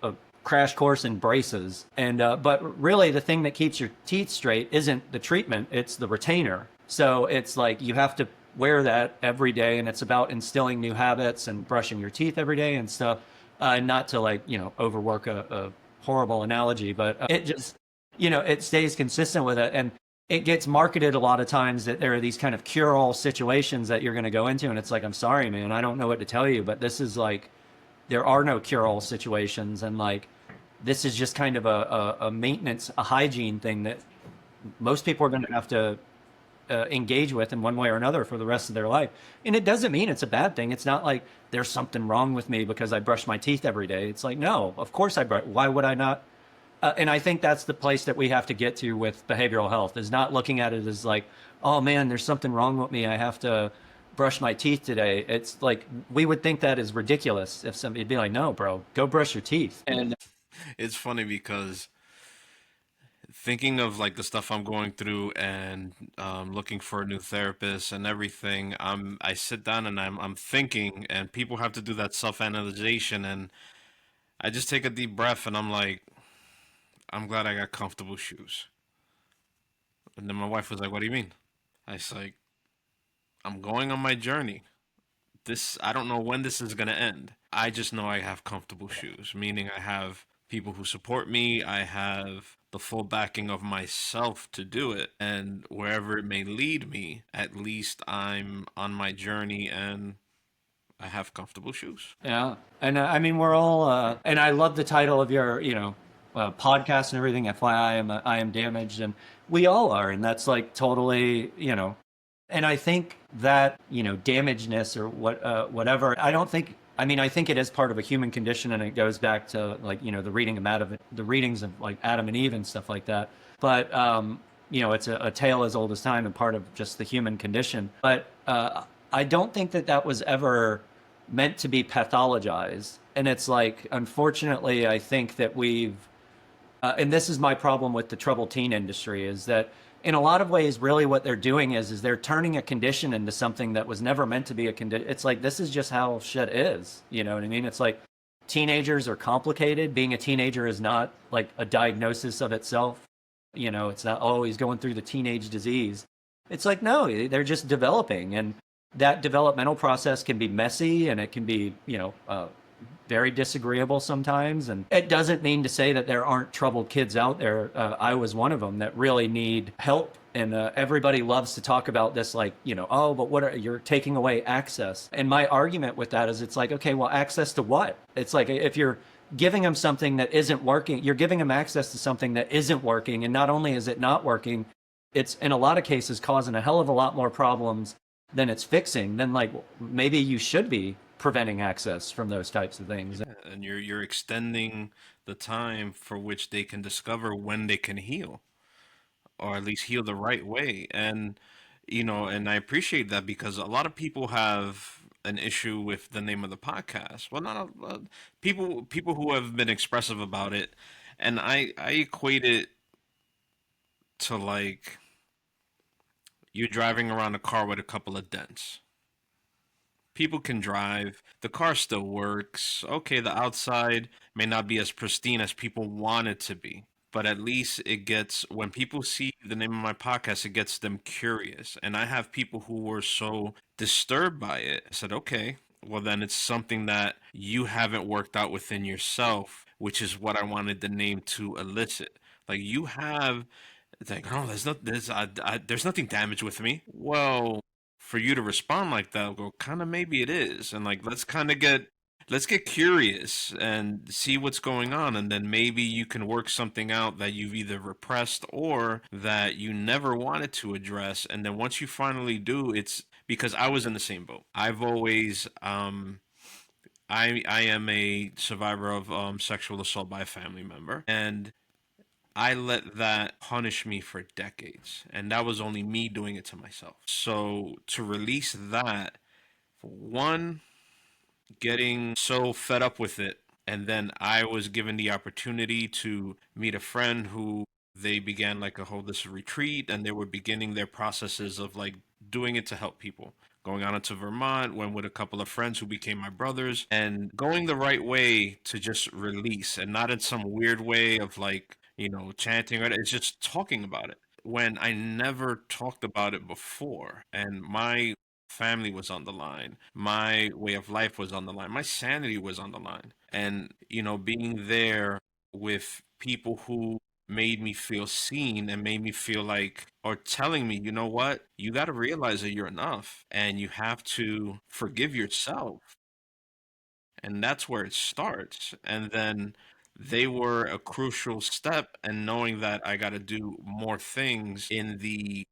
a crash course in braces. And, but really the thing that keeps your teeth straight isn't the treatment, it's the retainer. So it's like you have to wear that every day, and it's about instilling new habits and brushing your teeth every day and stuff. Not to like, overwork a horrible analogy, but it just, it stays consistent with it. And it gets marketed a lot of times that there are these kind of cure-all situations that you're going to go into. And it's like, I'm sorry, man, I don't know what to tell you, but this is like, there are no cure-all situations. And like, this is just kind of a maintenance, a hygiene thing that most people are going to have to engage with in one way or another for the rest of their life. And it doesn't mean it's a bad thing. It's not like there's something wrong with me because I brush my teeth every day. It's like, no, of course I brush. Why would I not? And I think that's the place that we have to get to with behavioral health, is not looking at it as like, oh man, there's something wrong with me, I have to brush my teeth today. It's like, we would think that is ridiculous if somebody'd be like, no, bro, go brush your teeth. And It's funny because thinking of like the stuff I'm going through, and looking for a new therapist and everything, I sit down and I'm thinking, and people have to do that self-analyzation, and I just take a deep breath and I'm like, I'm glad I got comfortable shoes. And then my wife was like, "What do you mean?" I was like, "I'm going on my journey. I don't know when this is gonna end. I just know I have comfortable shoes, meaning I have people who support me. I have the full backing of myself to do it, and wherever it may lead me, at least I'm on my journey and I have comfortable shoes." yeah, and I mean, we're all, and I love the title of your, podcast and everything. FYI, I am damaged, and we all are, and that's like totally, and I think that, damagedness or whatever. I don't think. I mean, I think it is part of a human condition, and it goes back to like, the the readings of like Adam and Eve and stuff like that. But it's a tale as old as time and part of just the human condition. But I don't think that that was ever meant to be pathologized. And it's like, unfortunately, I think that and this is my problem with the troubled teen industry, is that in a lot of ways, really what they're doing is they're turning a condition into something that was never meant to be a condition. It's like, this is just how shit is. You know what I mean? It's like teenagers are complicated. Being a teenager is not like a diagnosis of itself. You know, it's not always going through the teenage disease. It's like, no, they're just developing. And that developmental process can be messy and it can be, very disagreeable sometimes. And it doesn't mean to say that there aren't troubled kids out there. I was one of them that really need help. And everybody loves to talk about this, like, oh, but you're taking away access. And my argument with that is, it's like, okay, well, access to what? It's like, if you're giving them something that isn't working, you're giving them access to something that isn't working. And not only is it not working, it's in a lot of cases causing a hell of a lot more problems than it's fixing. Then, like, maybe you should be preventing access from those types of things. And you're extending the time for which they can discover when they can heal, or at least heal the right way. And and I appreciate that, because a lot of people have an issue with the name of the podcast. Well, not people who have been expressive about it, and I equate it to, like, you driving around a car with a couple of dents. People can drive, the car still works. Okay, the outside may not be as pristine as people want it to be, but at least it gets, when people see the name of my podcast, it gets them curious. And I have people who were so disturbed by it. I said, okay, well, then it's something that you haven't worked out within yourself, which is what I wanted the name to elicit. Like, you have, it's like, oh, there's nothing damaged with me. Well, for you to respond like that, I'll go, kind of, maybe it is, and, like, let's get curious and see what's going on, and then maybe you can work something out that you've either repressed or that you never wanted to address. And then once you finally do, it's because I was in the same boat. I've always I am a survivor of sexual assault by a family member, and I let that punish me for decades, and that was only me doing it to myself. So to release that, for one, getting so fed up with it, and then I was given the opportunity to meet a friend who, they began like a whole this retreat, and they were beginning their processes of, like, doing it to help people. Going on into Vermont, went with a couple of friends who became my brothers, and going the right way to just release, and not in some weird way of, like, chanting, or it's just talking about it when I never talked about it before. And my family was on the line, my way of life was on the line, my sanity was on the line. And being there with people who made me feel seen and made me feel like, or telling me, you know what, you got to realize that you're enough and you have to forgive yourself. And that's where it starts. And then they were a crucial step, and knowing that I got to do more things in the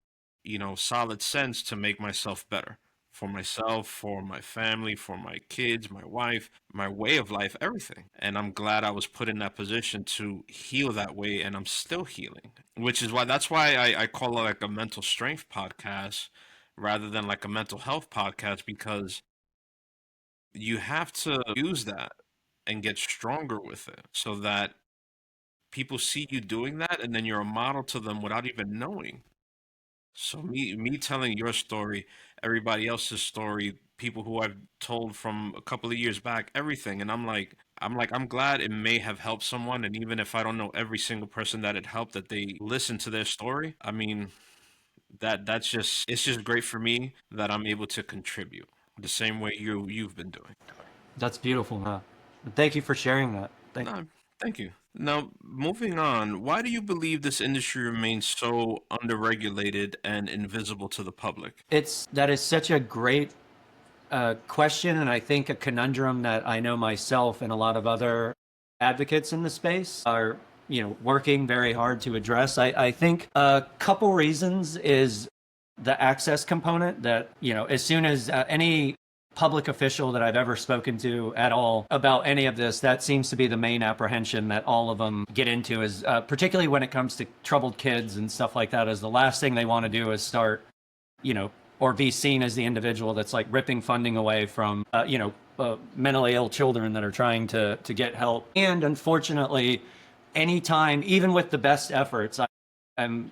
solid sense to make myself better, for myself, for my family, for my kids, my wife, my way of life, everything. And I'm glad I was put in that position to heal that way, and I'm still healing, which is why, that's why I call it like a mental strength podcast rather than like a mental health podcast, because you have to use that and get stronger with it, so that people see you doing that, and then you're a model to them without even knowing. So me telling your story, everybody else's story, people who I've told from a couple of years back, everything, and I'm glad it may have helped someone. And even if I don't know every single person that it helped, that they listen to their story, I mean, that's just, it's just great for me that I'm able to contribute the same way you've been doing. That's beautiful, huh? Thank you for sharing that. No, thank you. Now, moving on, why do you believe this industry remains so underregulated and invisible to the public? That is such a great question, and I think a conundrum that I know myself and a lot of other advocates in the space are, working very hard to address. I think a couple reasons is the access component. That, as soon as any public official that I've ever spoken to at all about any of this, that seems to be the main apprehension that all of them get into, is particularly when it comes to troubled kids and stuff like that, is the last thing they want to do is start, or be seen as the individual that's like ripping funding away from, mentally ill children that are trying to get help. And unfortunately, anytime, even with the best efforts, I'm,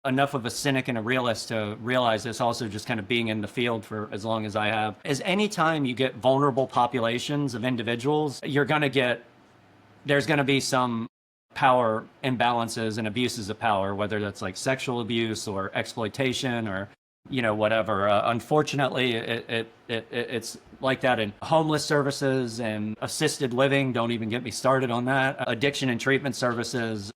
enough of a cynic and a realist to realize this, also just kind of being in the field for as long as I have, is anytime you get vulnerable populations of individuals, there's going to be some power imbalances and abuses of power, whether that's like sexual abuse or exploitation or whatever. Unfortunately, it's like that in homeless services and assisted living. Don't even get me started on that. Addiction and treatment services,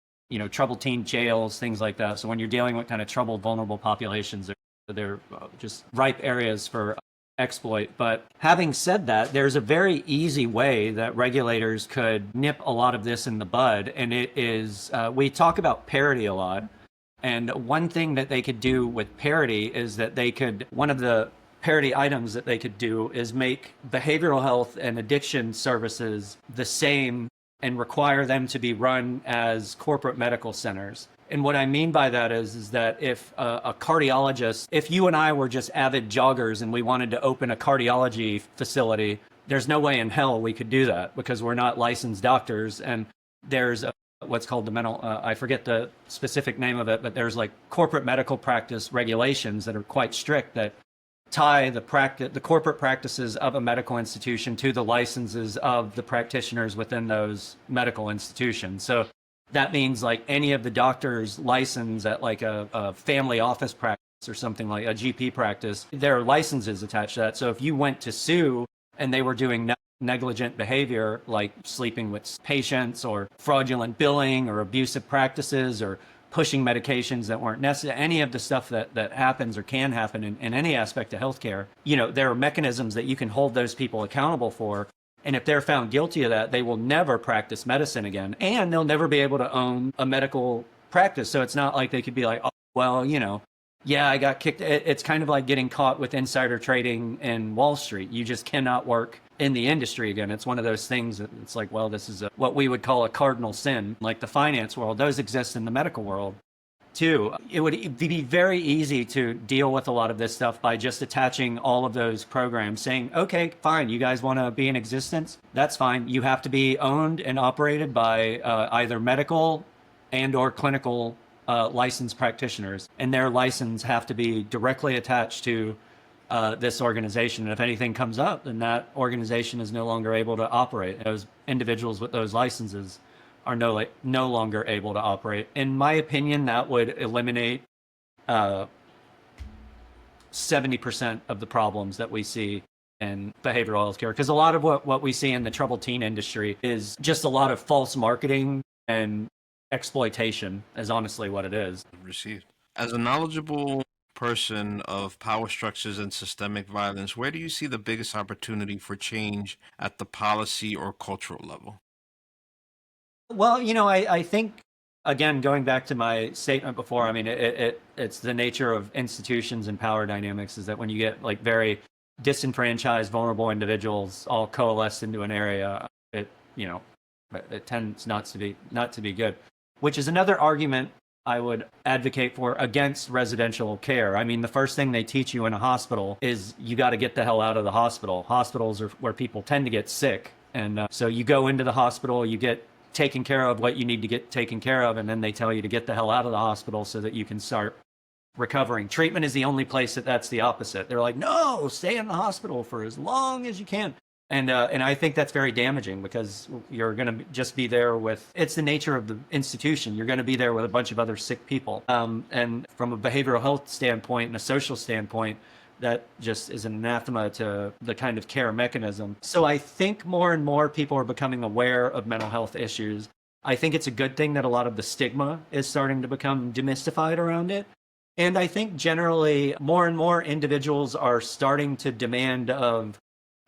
troubled teen jails, things like that. So when you're dealing with kind of troubled, vulnerable populations, they're just ripe areas for exploit. But having said that, there's a very easy way that regulators could nip a lot of this in the bud. And it is, we talk about parity a lot. And one thing that they could do with parity is that one of the parity items that they could do is make behavioral health and addiction services the same and require them to be run as corporate medical centers. And what I mean by that is that if a cardiologist, if you and I were just avid joggers and we wanted to open a cardiology facility, there's no way in hell we could do that because we're not licensed doctors. And there's what's called the mental, I forget the specific name of it, but there's like corporate medical practice regulations that are quite strict that tie the corporate practices of a medical institution to the licenses of the practitioners within those medical institutions. So that means like any of the doctors licensed at like a family office practice or something like a GP practice, there are licenses attached to that. So if you went to sue and they were doing negligent behavior like sleeping with patients or fraudulent billing or abusive practices or pushing medications that weren't necessary, any of the stuff that happens or can happen in any aspect of healthcare, there are mechanisms that you can hold those people accountable for. And if they're found guilty of that, they will never practice medicine again. And they'll never be able to own a medical practice. So it's not like they could be like, oh, well, yeah, I got kicked. It's kind of like getting caught with insider trading in Wall Street. You just cannot work in the industry again. It's one of those things that it's like, well, this is what we would call a cardinal sin. Like the finance world, those exist in the medical world too. It would be very easy to deal with a lot of this stuff by just attaching all of those programs saying, okay, fine, you guys want to be in existence? That's fine. You have to be owned and operated by either medical and or clinical licensed practitioners, and their license have to be directly attached to this organization. And if anything comes up, then that organization is no longer able to operate. Those individuals with those licenses are no longer able to operate. In my opinion, that would eliminate 70% of the problems that we see in behavioral health care. Because a lot of what we see in the troubled teen industry is just a lot of false marketing and exploitation is honestly what it is. Received. As a knowledgeable person of power structures and systemic violence, where do you see the biggest opportunity for change at the policy or cultural level? Well, I think, again, going back to my statement before, I mean, it's the nature of institutions and power dynamics is that when you get like very disenfranchised, vulnerable individuals all coalesced into an area, it tends not to be good, which is another argument I would advocate for against residential care. I mean, the first thing they teach you in a hospital is you got to get the hell out of the hospital. Hospitals are where people tend to get sick. And so you go into the hospital, you get taken care of what you need to get taken care of, and then they tell you to get the hell out of the hospital so that you can start recovering. Treatment is the only place that's the opposite. They're like, no, stay in the hospital for as long as you can. And I think that's very damaging because you're going to just be there with, it's the nature of the institution. You're going to be there with a bunch of other sick people. And from a behavioral health standpoint and a social standpoint, that just is an anathema to the kind of care mechanism. So I think more and more people are becoming aware of mental health issues. I think it's a good thing that a lot of the stigma is starting to become demystified around it. And I think generally more and more individuals are starting to demand of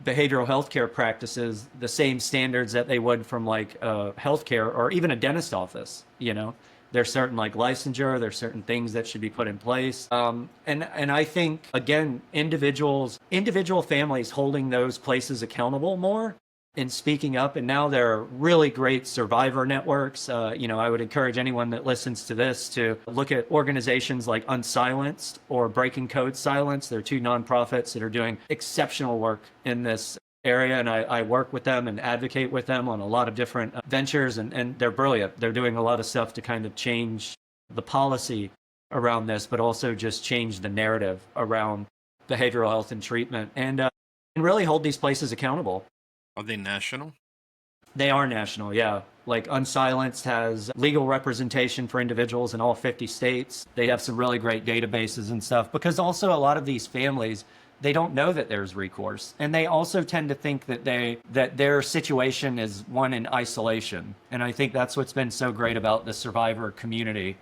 behavioral healthcare practices the same standards that they would from like healthcare or even a dentist office. There's certain like licensure, there's certain things that should be put in place. And I think, again, individual families holding those places accountable more and speaking up. And now there are really great survivor networks. I would encourage anyone that listens to this to look at organizations like Unsilenced or Breaking Code Silence. They're two nonprofits that are doing exceptional work in this area, and I work with them and advocate with them on a lot of different ventures, and they're brilliant. They're doing a lot of stuff to kind of change the policy around this, but also just change the narrative around behavioral health and treatment, and really hold these places accountable. Are they national? They are national, yeah. Like Unsilenced has legal representation for individuals in all 50 states. They have some really great databases and stuff, because also a lot of these families, they don't know that there's recourse, and they also tend to think that their situation is one in isolation. And I think that's what's been so great about the survivor community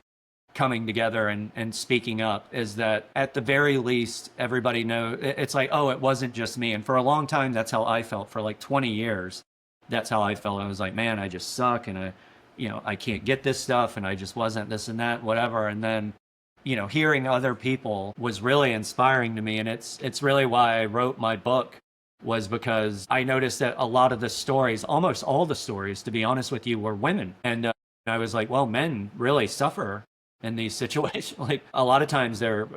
coming together and speaking up, is that at the very least everybody knows. It's like, oh, it wasn't just me. And for a long time, that's how I felt. For like 20 years, that's how I felt. I was like, man, I just suck, and I can't get this stuff, and I just wasn't this and that, whatever. And then hearing other people was really inspiring to me. And it's really why I wrote my book, was because I noticed that a lot of the stories, almost all the stories, to be honest with you, were women. And I was like, well, men really suffer in these situations. Like a lot of times they're,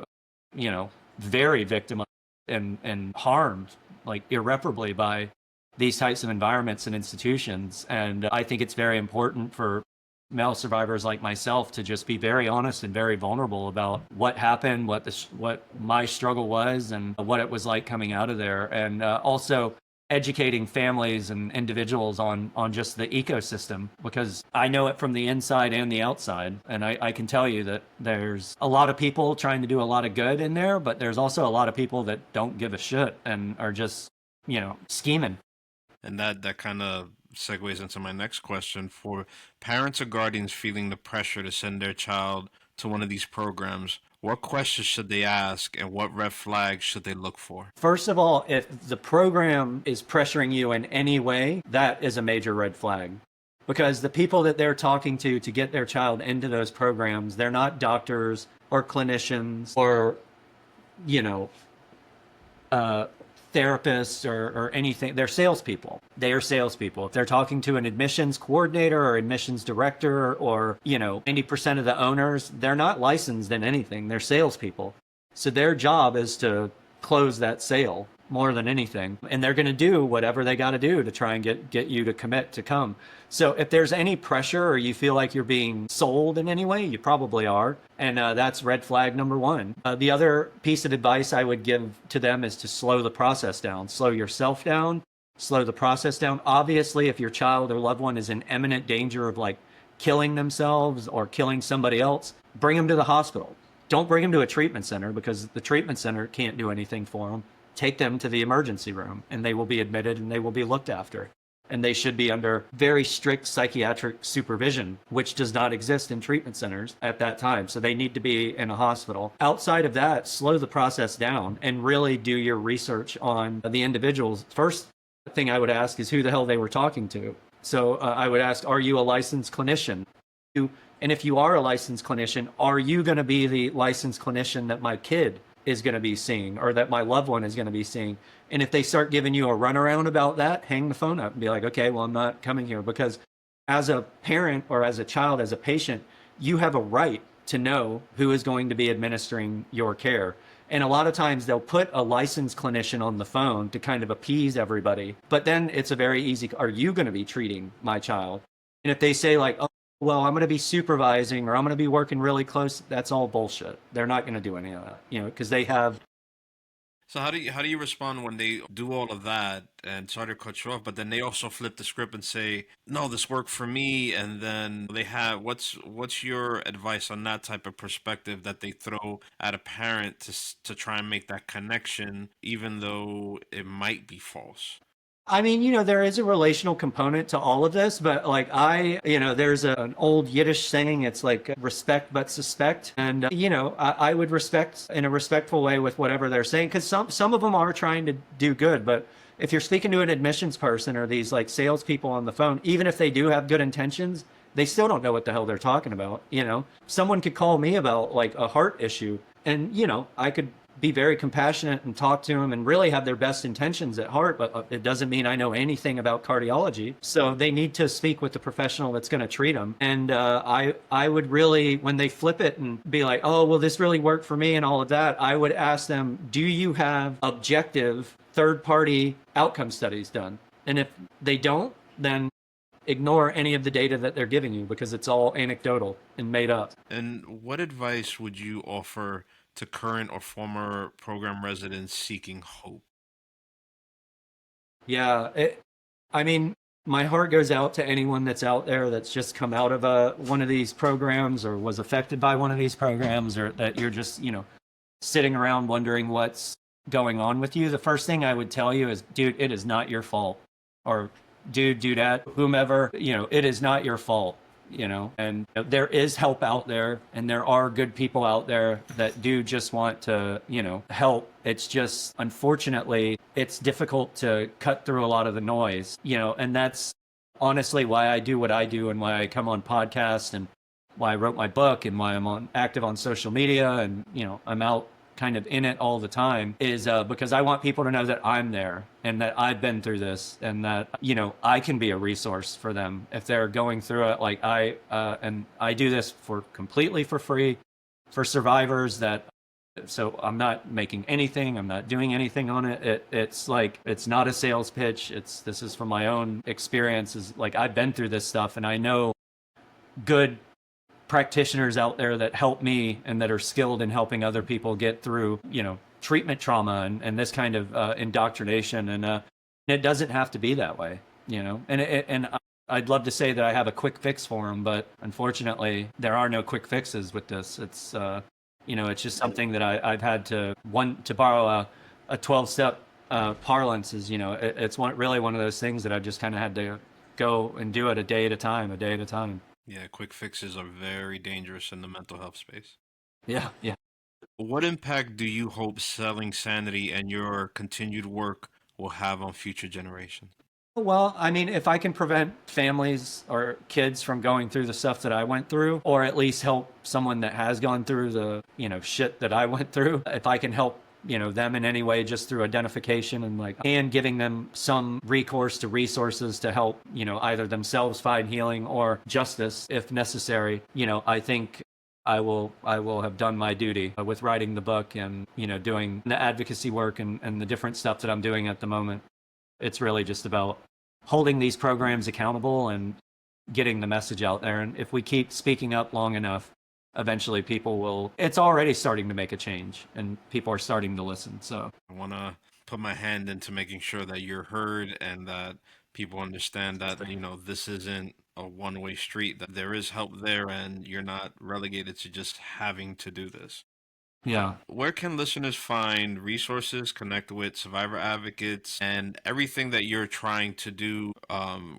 very victimized and harmed, like irreparably, by these types of environments and institutions. And I think it's very important for male survivors like myself to just be very honest and very vulnerable about what happened, what my struggle was, and what it was like coming out of there. And also educating families and individuals on just the ecosystem, because I know it from the inside and the outside. And I can tell you that there's a lot of people trying to do a lot of good in there, but there's also a lot of people that don't give a shit and are just, scheming. And that kind of segues into my next question. For parents or guardians feeling the pressure to send their child to one of these programs, what questions should they ask, and what red flags should they look for? First of all, if the program is pressuring you in any way, that is a major red flag. Because the people that they're talking to get their child into those programs, they're not doctors or clinicians or, therapists or anything. They're salespeople. They are salespeople. If they're talking to an admissions coordinator or admissions director or, 90% of the owners, they're not licensed in anything. They're salespeople. So their job is to close that sale more than anything. And they're going to do whatever they got to do to try and get you to commit to come. So if there's any pressure or you feel like you're being sold in any way, you probably are. And that's red flag number one. The other piece of advice I would give to them is to slow the process down. Slow yourself down, slow the process down. Obviously, if your child or loved one is in imminent danger of like killing themselves or killing somebody else, bring them to the hospital. Don't bring them to a treatment center, because the treatment center can't do anything for them. Take them to the emergency room, and they will be admitted and they will be looked after. And they should be under very strict psychiatric supervision, which does not exist in treatment centers at that time. So they need to be in a hospital. Outside of that, slow the process down and really do your research on the individuals. First thing I would ask is who the hell they were talking to. So I would ask, are you a licensed clinician? And if you are a licensed clinician, are you going to be the licensed clinician that my kid is going to be seeing, or that my loved one is going to be seeing? And if they start giving you a runaround about that, hang the phone up and be like, okay, well, I'm not coming here. Because as a parent or as a child, as a patient, you have a right to know who is going to be administering your care. And a lot of times they'll put a licensed clinician on the phone to kind of appease everybody. But then it's a very easy, are you going to be treating my child? And if they say like, oh, well, I'm going to be supervising or I'm going to be working really close, that's all bullshit. They're not going to do any of that, because they have. So how do you respond when they do all of that, and sorry to cut you off, but then they also flip the script and say, no, this worked for me, and then they have what's your advice on that type of perspective that they throw at a parent to try and make that connection, even though it might be false? I mean, there is a relational component to all of this, but like there's an old Yiddish saying, it's like respect but suspect. And, I would respect in a respectful way with whatever they're saying, because some of them are trying to do good. But if you're speaking to an admissions person or these like salespeople on the phone, even if they do have good intentions, they still don't know what the hell they're talking about. Someone could call me about like a heart issue, and, I could be very compassionate and talk to them and really have their best intentions at heart, but it doesn't mean I know anything about cardiology. So they need to speak with the professional that's going to treat them. And I would really, when they flip it and be like, oh, well, this really worked for me and all of that, I would ask them, do you have objective third-party outcome studies done? And if they don't, then ignore any of the data that they're giving you because it's all anecdotal and made up. And what advice would you offer to current or former program residents seeking hope? Yeah, I mean, my heart goes out to anyone that's out there that's just come out of one of these programs or was affected by one of these programs, or that you're just, sitting around wondering what's going on with you. The first thing I would tell you is, dude, it is not your fault. Or dude, dudette, whomever, it is not your fault. And there is help out there, and there are good people out there that do just want to, help. It's just, unfortunately, it's difficult to cut through a lot of the noise, and that's honestly why I do what I do and why I come on podcasts and why I wrote my book and why I'm active on social media and, I'm out kind of in it all the time, is because I want people to know that I'm there and that I've been through this, and that, I can be a resource for them if they're going through it. Like and I do this completely for free for survivors so I'm not making anything. I'm not doing anything on it. It's like, it's not a sales pitch. This is from my own experiences. Like, I've been through this stuff, and I know good practitioners out there that help me and that are skilled in helping other people get through, treatment trauma and this kind of indoctrination. And it doesn't have to be that way, and I'd love to say that I have a quick fix for them, but unfortunately there are no quick fixes with this. It's, it's just something that I've had to borrow a 12-step parlance is, it's really one of those things that I've just kind of had to go and do it a day at a time. Yeah, quick fixes are very dangerous in the mental health space. Yeah. What impact do you hope selling Sanity and your continued work will have on future generations? Well, I mean, if I can prevent families or kids from going through the stuff that I went through, or at least help someone that has gone through the, shit that I went through, if I can help, them in any way just through identification and giving them some recourse to resources to help, either themselves find healing or justice if necessary, I think I will have done my duty with writing the book and, doing the advocacy work and the different stuff that I'm doing at the moment. It's really just about holding these programs accountable and getting the message out there. And if we keep speaking up long enough, eventually people will. It's already starting to make a change, and people are starting to listen. So I want to put my hand into making sure that you're heard and that people understand that, this isn't a one-way street, that there is help there and you're not relegated to just having to do this. yeah. Where can listeners find resources, connect with survivor advocates, and everything that you're trying to do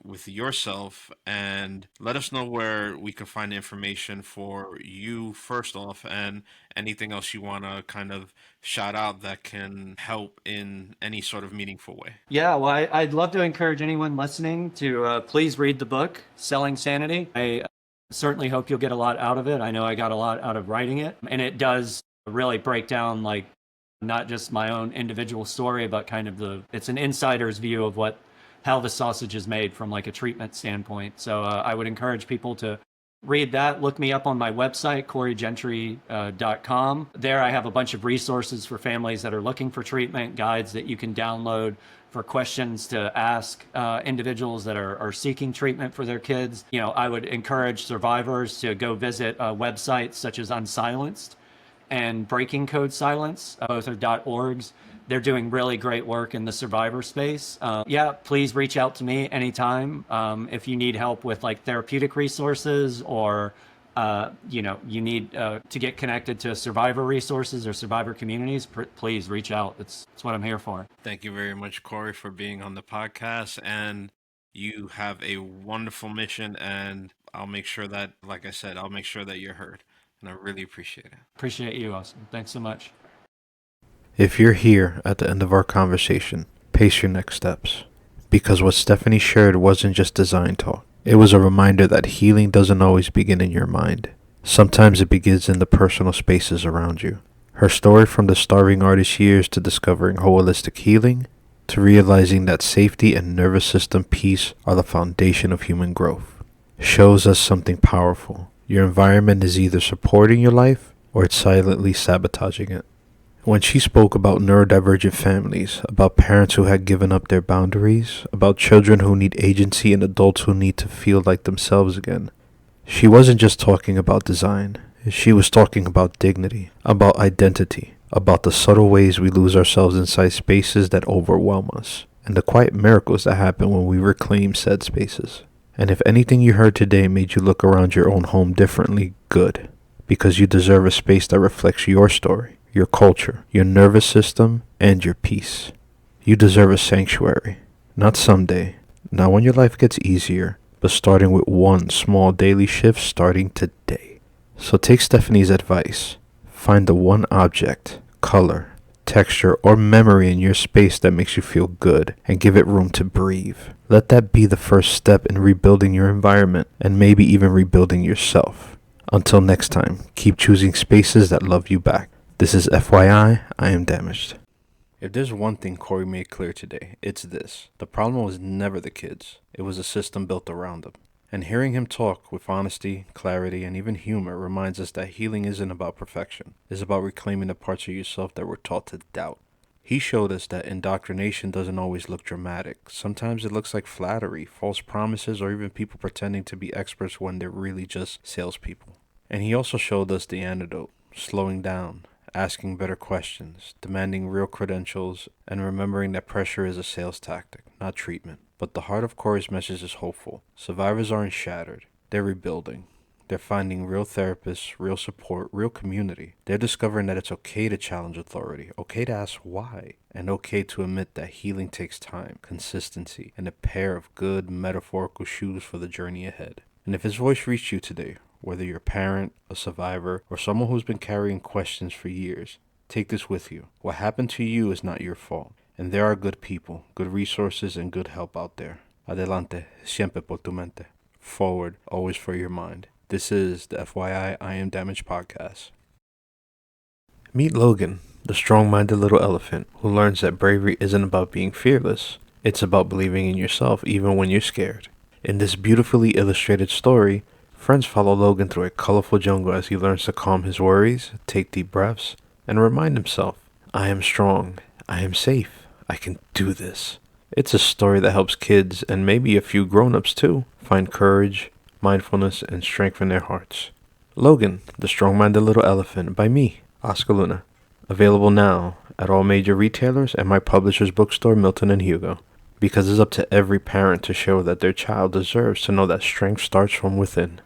with yourself? And let us know where we can find information for you, first off, and anything else you want to kind of shout out that can help in any sort of meaningful way. Yeah, well, I'd love to encourage anyone listening to please read the book, Selling Sanity. I certainly hope you'll get a lot out of it. I know I got a lot out of writing it, and it does really break down not just my own individual story, but kind of it's an insider's view of how the sausage is made from a treatment standpoint. So I would encourage people to read that. Look me up on my website, CoreyJentry.com. There I have a bunch of resources for families that are looking for treatment, guides that you can download for questions to ask individuals that are seeking treatment for their kids. I would encourage survivors to go visit websites such as Unsilenced and Breaking Code Silence. Both are .orgs. They're doing really great work in the survivor space. Please reach out to me anytime if you need help with therapeutic resources, or you need to get connected to survivor resources or survivor communities. Please reach out. That's what I'm here for. Thank you very much, Corey, for being on the podcast. And you have a wonderful mission, and I'll make sure that, like I said, I'll make sure that you're heard. And I really appreciate it. Appreciate you, Austin. Thanks so much. If you're here at the end of our conversation, pace your next steps. Because what Stephanie shared wasn't just design talk. It was a reminder that healing doesn't always begin in your mind. Sometimes it begins in the personal spaces around you. Her story, from the starving artist years to discovering holistic healing, to realizing that safety and nervous system peace are the foundation of human growth, shows us something powerful. Your environment is either supporting your life or it's silently sabotaging it. When she spoke about neurodivergent families, about parents who had given up their boundaries, about children who need agency and adults who need to feel like themselves again, she wasn't just talking about design. She was talking about dignity, about identity, about the subtle ways we lose ourselves inside spaces that overwhelm us, and the quiet miracles that happen when we reclaim said spaces. And if anything you heard today made you look around your own home differently, good. Because you deserve a space that reflects your story, your culture, your nervous system, and your peace. You deserve a sanctuary. Not someday, not when your life gets easier, but starting with one small daily shift starting today. So take Stephanie's advice. Find the one object, color, texture, or memory in your space that makes you feel good and give it room to breathe. Let that be the first step in rebuilding your environment and maybe even rebuilding yourself. Until next time, keep choosing spaces that love you back. This is FYI, I am damaged. If there's one thing Corey made clear today, it's this. The problem was never the kids. It was a system built around them. And hearing him talk with honesty, clarity, and even humor reminds us that healing isn't about perfection. It's about reclaiming the parts of yourself that we're taught to doubt. He showed us that indoctrination doesn't always look dramatic. Sometimes it looks like flattery, false promises, or even people pretending to be experts when they're really just salespeople. And he also showed us the antidote, slowing down, asking better questions, demanding real credentials, and remembering that pressure is a sales tactic, not treatment. But the heart of Corey's message is hopeful. Survivors aren't shattered. They're rebuilding. They're finding real therapists, real support, real community. They're discovering that it's okay to challenge authority, okay to ask why, and okay to admit that healing takes time, consistency, and a pair of good metaphorical shoes for the journey ahead. And if his voice reached you today, whether you're a parent, a survivor, or someone who's been carrying questions for years, take this with you. What happened to you is not your fault. And there are good people, good resources, and good help out there. Adelante, siempre por tu mente. Forward, always for your mind. This is the FYI I Am Damaged podcast. Meet Logan, the strong-minded little elephant who learns that bravery isn't about being fearless. It's about believing in yourself even when you're scared. In this beautifully illustrated story, friends follow Logan through a colorful jungle as he learns to calm his worries, take deep breaths, and remind himself, I am strong, I am safe. I can do this. It's a story that helps kids, and maybe a few grown-ups too, find courage, mindfulness, and strengthen their hearts. Logan, the Strong-Minded Little Elephant, by me, Oscar Luna. Available now at all major retailers and my publisher's bookstore, Milton and Hugo. Because it's up to every parent to show that their child deserves to know that strength starts from within.